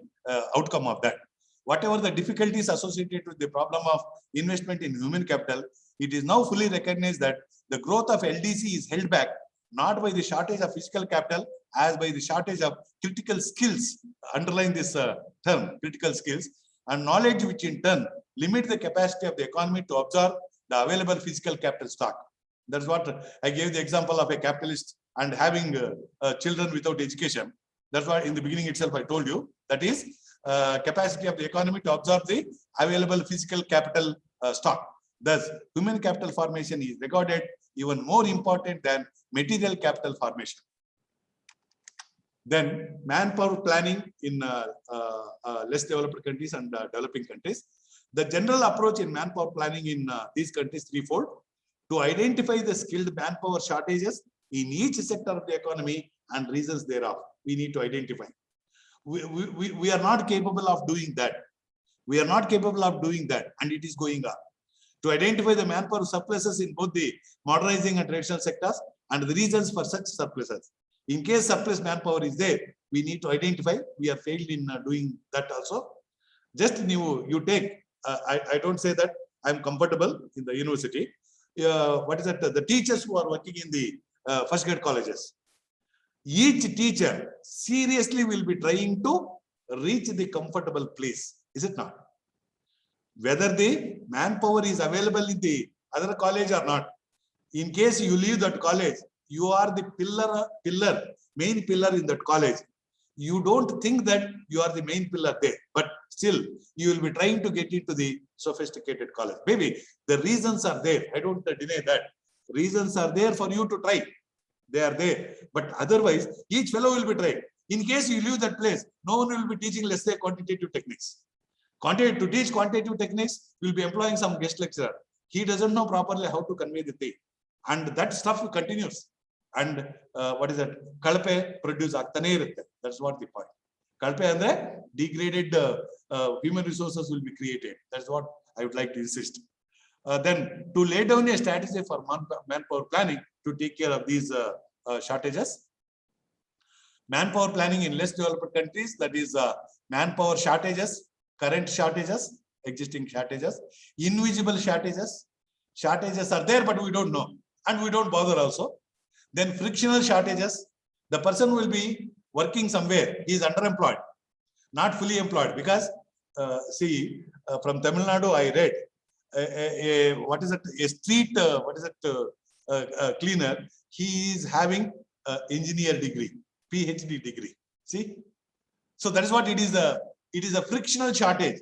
Speaker 1: outcome of that. Whatever the difficulties associated with the problem of investment in human capital, it is now fully recognized that the growth of LDC is held back not by the shortage of physical capital, as by the shortage of critical skills, underline this term, critical skills, and knowledge, which in turn limit the capacity of the economy to absorb the available physical capital stock. That's what I gave the example of a capitalist and having children without education. That's why in the beginning itself I told you, that is capacity of the economy to absorb the available physical capital stock. Thus, human capital formation is regarded even more important than material capital formation. Then manpower planning in less developed countries and developing countries. The general approach in manpower planning in these countries threefold: to identify the skilled manpower shortages in each sector of the economy and reasons thereof. We need to identify. We are not capable of doing that. We are not capable of doing that, and it is going on. To identify the manpower surpluses in both the modernizing and traditional sectors and the reasons for such surpluses. In case surplus manpower is there, we need to identify. We are failed in doing that also. Just you take, I don't say that I'm comfortable in the university. What is that? The teachers who are working in the first grade colleges. Each teacher seriously will be trying to reach the comfortable place. Is it not? Whether the manpower is available in the other college or not. In case you leave that college, you are the main pillar in that college. You don't think that you are the main pillar there, but still you will be trying to get into the sophisticated college. Maybe the reasons are there. I don't deny that. Reasons are there for you to try. They are there. But otherwise, each fellow will be trying. In case you leave that place, no one will be teaching, let's say, quantitative techniques. To teach quantitative techniques, will be employing some guest lecturer. He doesn't know properly how to convey the thing. And that stuff continues. And what is that? Kalpe produce agtane irutte. That's what the point. Kalpe andre degraded human resources will be created. That's what I would like to insist. Then to lay down a strategy for manpower planning to take care of these shortages. Manpower planning in less developed countries, that is manpower shortages, current shortages, existing shortages, invisible shortages. Shortages are there, but we don't know. And we don't bother also. Then frictional shortages. The person will be working somewhere. He is underemployed, not fully employed. Because, see, from Tamil Nadu, I read, what is it? A street, cleaner. He is having engineer degree, PhD degree. See? So that is what it is. It is a frictional shortage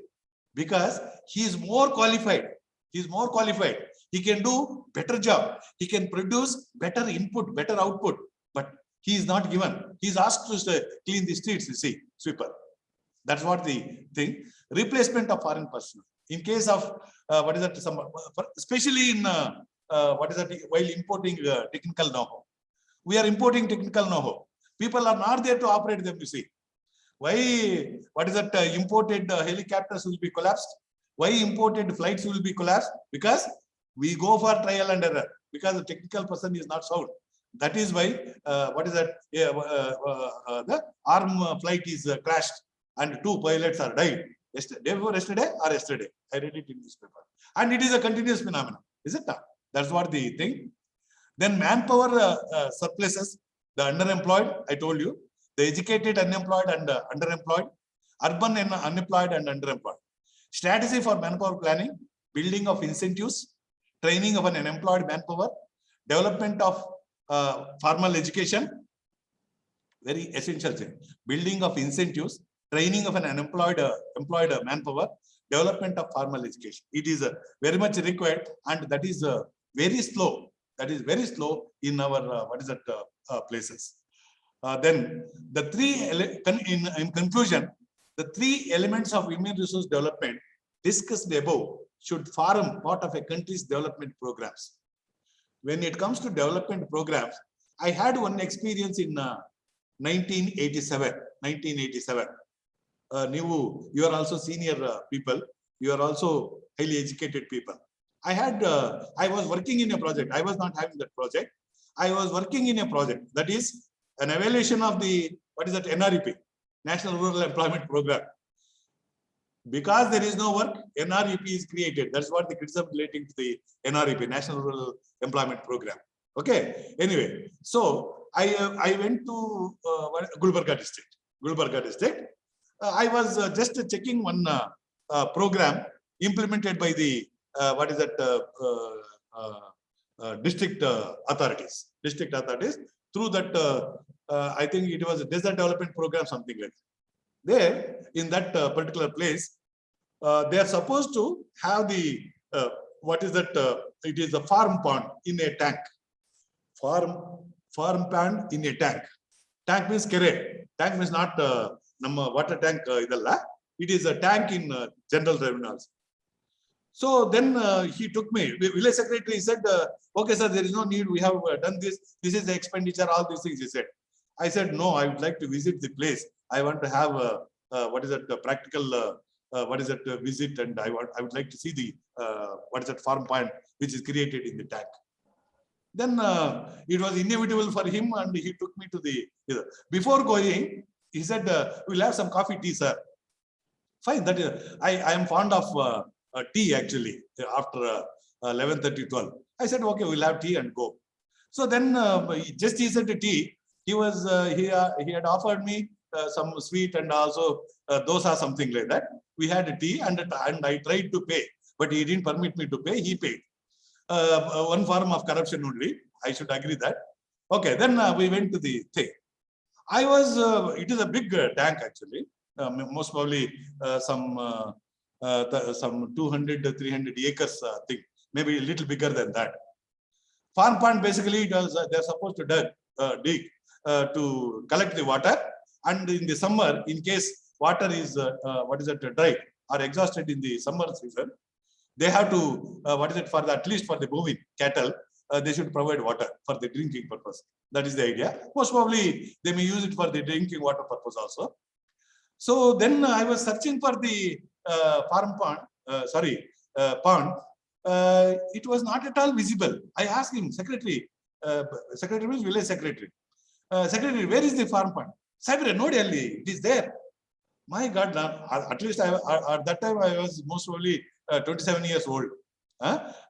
Speaker 1: because he is more qualified. He is more qualified. He can do better job. He can produce better input, better output. But he is not given. He is asked to clean the streets, you see, sweeper. That's what the thing. Replacement of foreign personnel. In case of, what is that, especially in, what is that, while importing technical know-how. We are importing technical know-how. People are not there to operate them, you see. Why, what is that, imported helicopters will be collapsed? Why imported flights will be collapsed? Because we go for trial and error. Because the technical person is not sound. That is why, what is that, the arm flight is crashed and 2 pilots are died. Day before yesterday or yesterday. I read it in this paper. And it is a continuous phenomenon. Is it not? That's what the thing. Then manpower surpluses, the underemployed, I told you. The educated, unemployed and underemployed. urban and unemployed and underemployed. Strategy for manpower planning, building of incentives, training of an unemployed manpower, development of formal education, very essential thing. Building of incentives, training of an unemployed employed manpower, development of formal education. It is very much required, and that is very slow. That is very slow in our places. Then the in conclusion, the three elements of human resource development discussed above should form part of a country's development programs. When it comes to development programs, I had one experience in 1987. You are also senior people. You are also highly educated people. I was working in a project. I was not having that project. I was working in a project that is an evaluation of the, NREP, National Rural Employment Program. Because there is no work, NREP is created. That's what the criticism relating to the NREP, National Rural Employment Program. Okay. Anyway, so I went to Gulbarga district. I was just checking one program implemented by the district authorities. Through that, I think it was a desert development program, something like that. There, in that particular place, they are supposed to have the it is a farm pond in a tank. Farm pond in a tank. Tank means kere. Tank means not water tank. It is a tank in general terminals. So then he took me. The village secretary said, "Okay, sir, there is no need. We have done this. This is the expenditure. All these things." He said. I said, "No, I would like to visit the place. I want to have practical visit, and I would like to see the farm pond which is created in the tank." Then it was inevitable for him, and he took me to the. Before going, he said, "We'll have some coffee, tea, sir." Fine. That is, I am fond of tea actually. After 11:30, 12, I said, "Okay, we'll have tea and go." So then, just he said tea. He had offered me some sweet and also dosa, something like that. We had tea, and I tried to pay, but he didn't permit me to pay. He paid. One form of corruption only. I should agree that. Okay, then we went to the thing. It is a big tank actually. Most probably some 200 300 acres thing, maybe a little bigger than that. Farm pond basically they're supposed to dig to collect the water, and in the summer, in case water is dry or exhausted in the summer season, they have to at least for the moving cattle, they should provide water for the drinking purpose. That is the idea. Most probably they may use it for the drinking water purpose also. So then I was searching for the pond. It was not at all visible. I asked him, secretary means village secretary. Secretary, where is the farm pond? Sabre, no, Delhi, it is there. My God, at least at that time I was most probably 27 years old.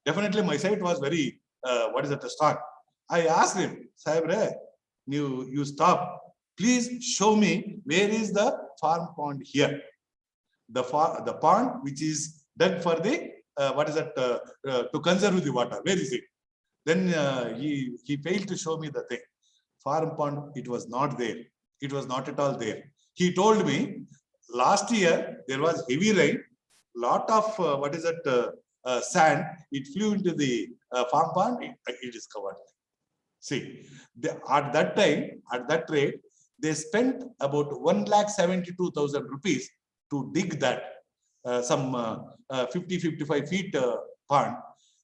Speaker 1: Definitely my sight was very, strong. I asked him, Sabre, you stop. Please show me where is the farm pond here. The pond which is dug for the, to conserve the water. Where is it? Then he failed to show me the thing. Farm pond, it was not there. It was not at all there. He told me last year there was heavy rain, lot of sand. It flew into the farm pond. It is covered. See, at that time, at that rate, they spent about 1,72,000 rupees to dig that some 50-55 feet pond.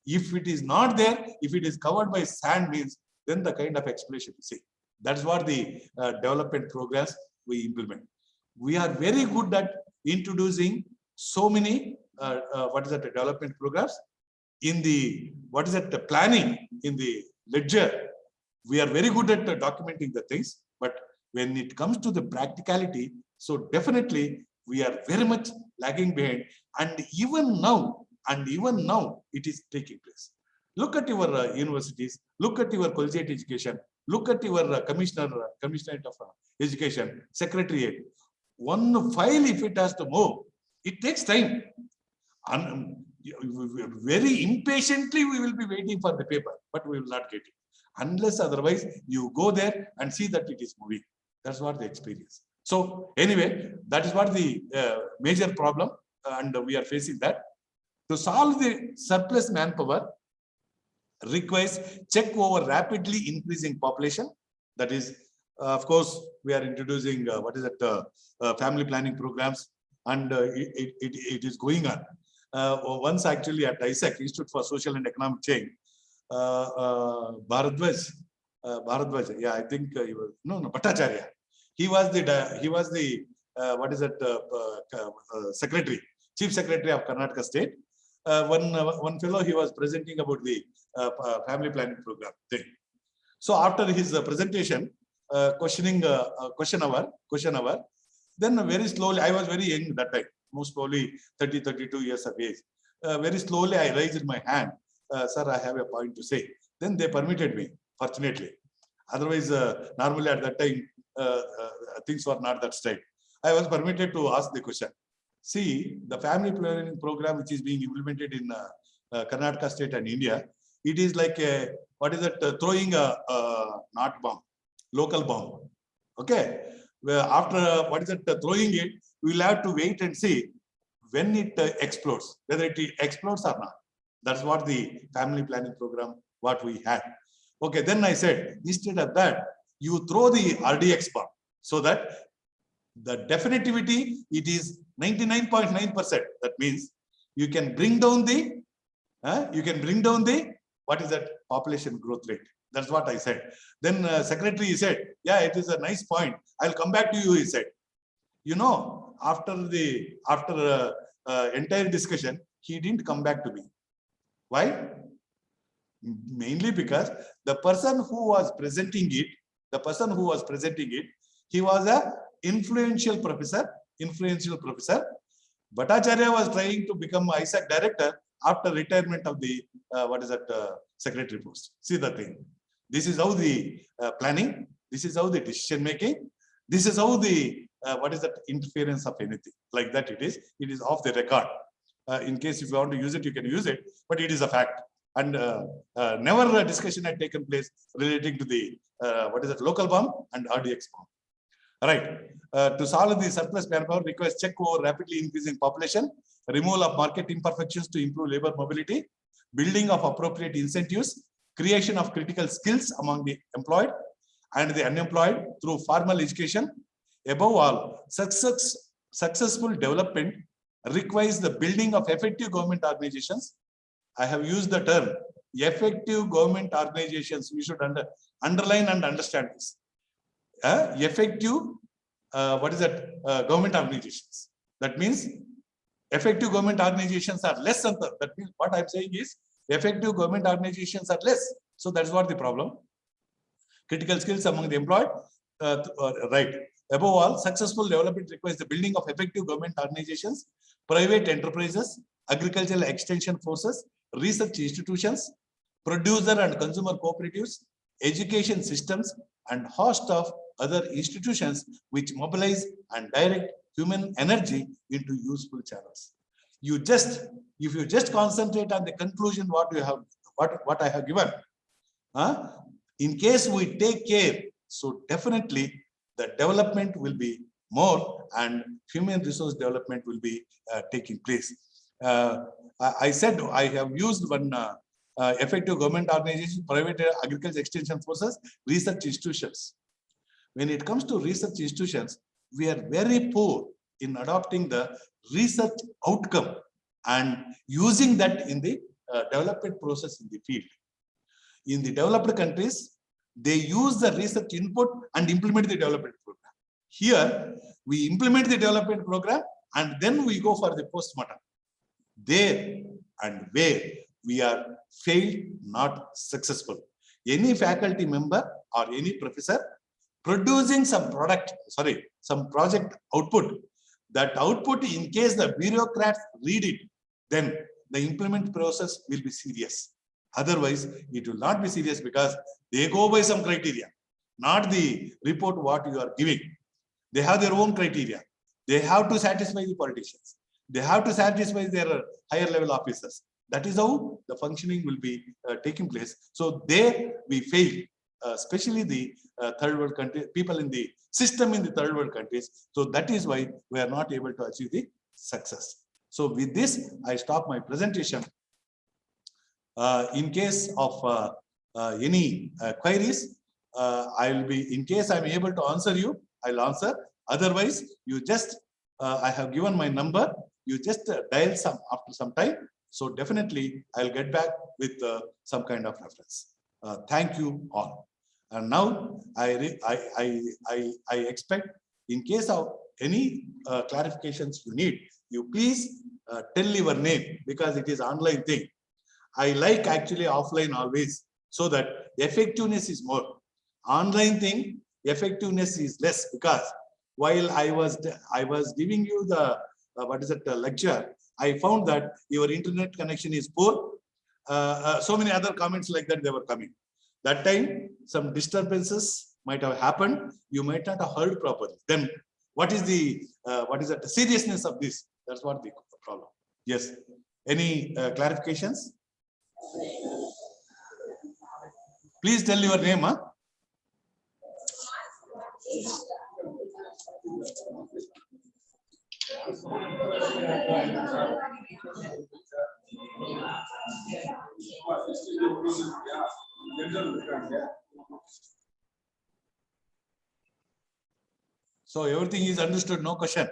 Speaker 1: If it is not there, if it is covered by sand, means then the kind of explanation. See, that's what the development programs we implement. We are very good at introducing so many development programs in the planning in the ledger. We are very good at documenting the things, but when it comes to the practicality, so definitely we are very much lagging behind. And even now, it is taking place. Look at your universities, look at your collegiate education, look at your commissioner, commissioner of education, secretariat. one file, if it has to move, it takes time. And very impatiently, we will be waiting for the paper, but we will not get it. Unless otherwise, you go there and see that it is moving. That's what the experience. So anyway, that is what the major problem, and we are facing that. To solve the surplus manpower requires check over rapidly increasing population. That is, of course, we are introducing family planning programs, and it is going on. Once actually at ISEC, Institute for Social and Economic Change, Bharadwaj, yeah, I think Bhattacharya. He was the secretary, chief secretary of Karnataka State. One fellow, he was presenting about the family planning program thing. So after his presentation, question hour, then very slowly, I was very young that time, most probably 30, 32 years of age. Very slowly, I raised my hand. Sir, I have a point to say. Then they permitted me, fortunately. Otherwise, normally at that time, things were not that straight. I was permitted to ask the question. See, the family planning program which is being implemented in Karnataka State and India, it is like throwing a not bomb, local bomb. Okay. After throwing it, we will have to wait and see when it explodes, whether it explodes or not. That's what the family planning program, what we had. Okay, then I said, instead of that, you throw the RDX bomb so that the definitivity, it is 99.9%. That means you can bring down the, population growth rate. That's what I said. Then secretary said, yeah, it is a nice point. I'll come back to you, he said. After entire discussion, he didn't come back to me. Why? Mainly because the person who was presenting it, he was a influential professor. Bhattacharya was trying to become ISAC director after retirement of the secretary post. See the thing. This is how the planning. This is how the decision making. This is how the interference of anything like that. It is off the record. In case if you want to use it, you can use it. But it is a fact. And never a discussion had taken place relating to the local bomb and RDX bomb. All right. To solve the surplus manpower requires check over rapidly increasing population, removal of market imperfections to improve labor mobility, building of appropriate incentives, creation of critical skills among the employed and the unemployed through formal education. Above all, successful development requires the building of effective government organizations. I have used the term effective government organizations. We should underline and understand this. Effective, government organizations. That means effective government organizations are less. That means what I'm saying is effective government organizations are less. So that's what the problem. Critical skills among the employed. Right. Above all, successful development requires the building of effective government organizations, private enterprises, agricultural extension forces, research institutions, producer and consumer cooperatives, education systems, and host of other institutions which mobilize and direct human energy into useful channels. If you just concentrate on the conclusion what I have given, in case we take care, so definitely the development will be more and human resource development will be taking place. I said I have used one effective government organization, private agriculture extension forces, research institutions. When it comes to research institutions, we are very poor in adopting the research outcome and using that in the development process in the field. In the developed countries, they use the research input and implement the development program. Here, we implement the development program and then we go for the postmortem. There and where we are failed, not successful. Any faculty member or any professor producing some project output, that output, in case the bureaucrats read it, then the implement process will be serious. Otherwise, it will not be serious because they go by some criteria, not the report what you are giving. They have their own criteria. They have to satisfy the politicians. They have to satisfy their higher level officers. That is how the functioning will be taking place. So there we fail, especially the third world country, people in the system in the third world countries. So that is why we are not able to achieve the success. So with this, I stop my presentation. In case of any queries, I will be, in case I'm able to answer you, I'll answer. Otherwise, you just, I have given my number. You just dial some after some time. So definitely, I'll get back with some kind of reference. Thank you all. And now I expect, in case of any clarifications you need, you please tell your name, because it is online thing. I like actually offline always, so that effectiveness is more. Online thing, effectiveness is less, because while I was giving you the lecture, I found that your internet connection is poor. So many other comments like that they were coming. That time some disturbances might have happened. You might not have heard properly. Then what is the seriousness of this? That's what the problem. Yes. Any clarifications? Please tell your name. Huh? So everything is understood, no question.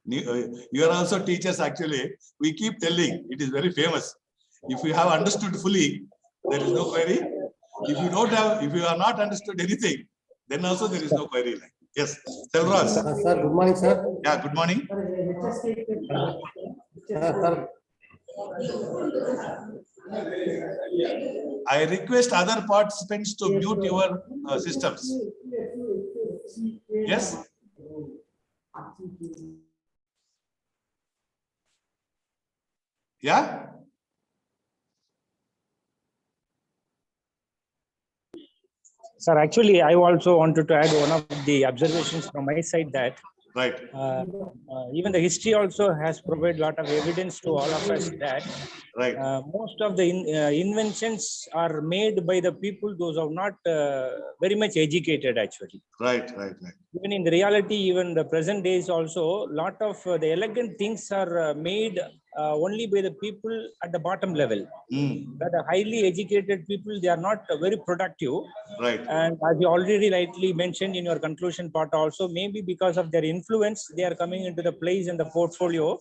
Speaker 1: You are also teachers actually. We keep telling, it is very famous. If you have understood fully, there is no query. If you don't have, if you are not understood anything, then also there is no query. Yes, Selvraj.
Speaker 4: Sir, good morning, sir.
Speaker 1: Yeah, good morning.
Speaker 4: Sir.
Speaker 1: I request other participants to mute your systems. Yes. Yeah.
Speaker 5: Sir, actually, I also wanted to add one of the observations from my side that
Speaker 1: right.
Speaker 5: Even the history also has provided a lot of evidence to all of us that
Speaker 1: right.
Speaker 5: Most of the inventions are made by the people those are not very much educated actually.
Speaker 1: Right.
Speaker 5: Even in the reality, even the present days also, lot of the elegant things are made only by the people at the bottom level. But the highly educated people, they are not very productive.
Speaker 1: Right.
Speaker 5: And as you already rightly mentioned in your conclusion part also, maybe because of their influence, they are coming into the place in the portfolio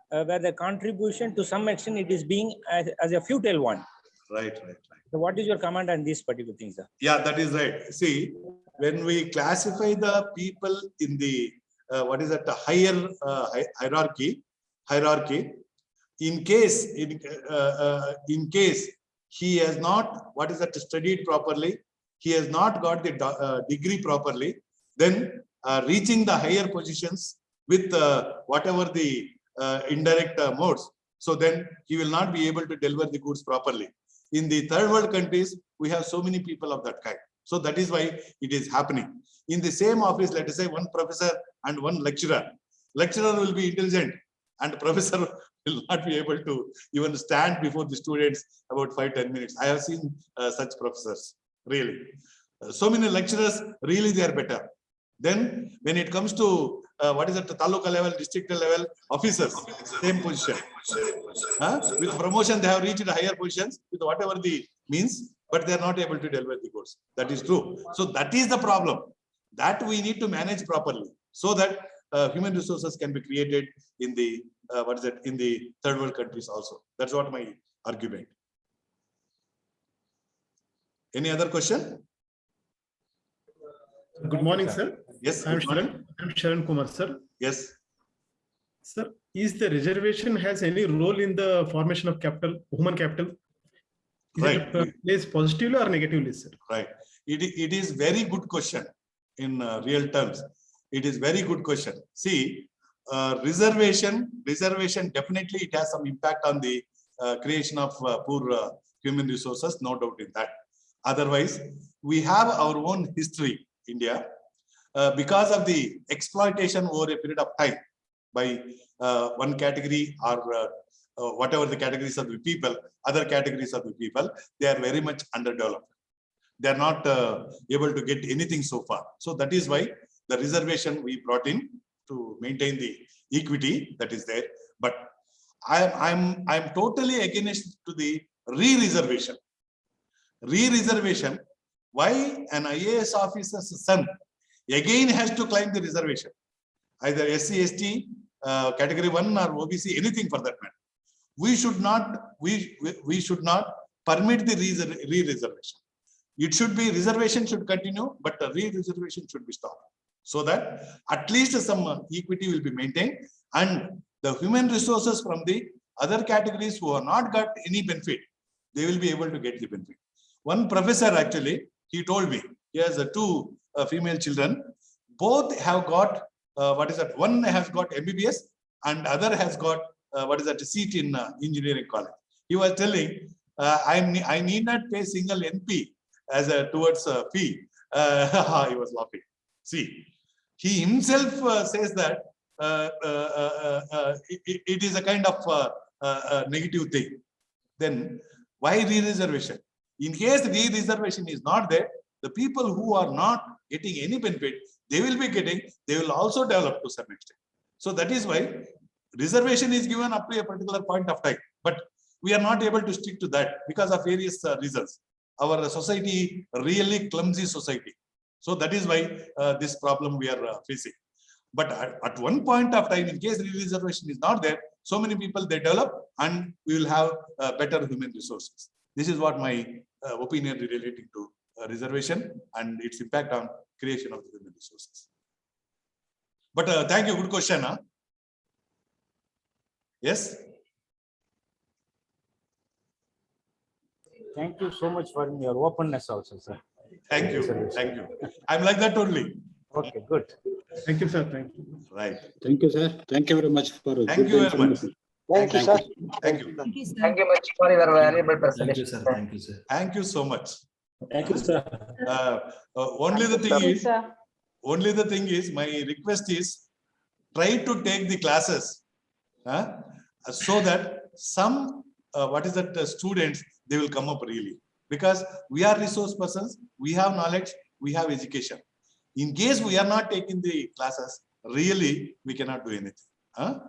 Speaker 5: where the contribution to some extent it is being as a futile one.
Speaker 1: Right.
Speaker 5: So what is your comment on these particular things, sir?
Speaker 1: Yeah, that is right. See, when we classify the people in the higher hierarchy, in case he has not studied properly, he has not got the degree properly, then reaching the higher positions with whatever the indirect modes, so then he will not be able to deliver the goods properly. In the third world countries, we have so many people of that kind. So that is why it is happening. In the same office, let us say one professor and one lecturer. Lecturer will be intelligent and professor will not be able to even stand before the students about 5-10 minutes. I have seen such professors, really. So many lecturers, really they are better. Then when it comes to taluka level, district level officers, same position. With promotion, they have reached higher positions with whatever the means, but they are not able to deliver the goods. That is true. So that is the problem that we need to manage properly, so that human resources can be created in the in the third world countries also. That's what my argument. Any other question?
Speaker 6: Good morning, sir.
Speaker 1: Yes,
Speaker 6: I'm
Speaker 1: good morning.
Speaker 6: Sharan Kumar, sir.
Speaker 1: Yes.
Speaker 6: Sir, is the reservation has any role in the formation of capital, human capital? Is
Speaker 1: Right.
Speaker 6: it plays positively or negatively, sir?
Speaker 1: Right. It is very good question in real terms. It is very good question. See, reservation definitely it has some impact on the creation of poor human resources, no doubt in that. Otherwise, we have our own history, India. because of the exploitation over a period of time by one category or whatever the categories of the people, other categories of the people, they are very much underdeveloped. They are not able to get anything so far. So that is why the reservation we brought in to maintain the equity that is there. But I'm totally against to the re-reservation. Re-reservation. Why an IAS officer's son again has to climb the reservation, either SC, ST, category 1 or OBC, anything for that matter. We should not permit the re-reservation. It should be reservation should continue, but the re-reservation should be stopped, so that at least some equity will be maintained, and the human resources from the other categories who have not got any benefit, they will be able to get the benefit. One professor actually, he told me, he has two female children, both have got one has got MBBS and other has got seat in engineering college. He was telling, I need not pay single NP as towards fee. He was laughing. See, he himself says that it is a kind of negative thing. Then why re-reservation? In case re-reservation is not there, the people who are not getting any benefit, they will be getting, they will also develop to some extent. So that is why reservation is given up to a particular point of time, but we are not able to stick to that because of various reasons. Our society, really clumsy society. So that is why this problem we are facing. But at one point of time, in case reservation is not there, so many people they develop and we will have better human resources. This is what my opinion relating to reservation and its impact on creation of the human resources. But thank you, good question. Huh? Yes.
Speaker 5: Thank you so much for your openness also, sir.
Speaker 1: Thank you. Thank you. I'm like that only.
Speaker 5: Okay, good.
Speaker 6: Thank you, sir. Thank you.
Speaker 1: Right.
Speaker 7: Thank you, sir. Thank you very much for a
Speaker 1: Thank
Speaker 7: good
Speaker 1: you very much.
Speaker 7: information.
Speaker 3: Thank you, sir.
Speaker 1: Thank you.
Speaker 2: Thank you, sir.
Speaker 8: Thank you much for your valuable
Speaker 9: Thank you,
Speaker 8: presentation.
Speaker 9: sir. Thank you, sir.
Speaker 1: Thank you so much.
Speaker 4: Thank you, sir.
Speaker 1: Only the thing is, my request is try to take the classes so that some students, they will come up really, because we are resource persons, we have knowledge, we have education. In case we are not taking the classes, really we cannot do anything.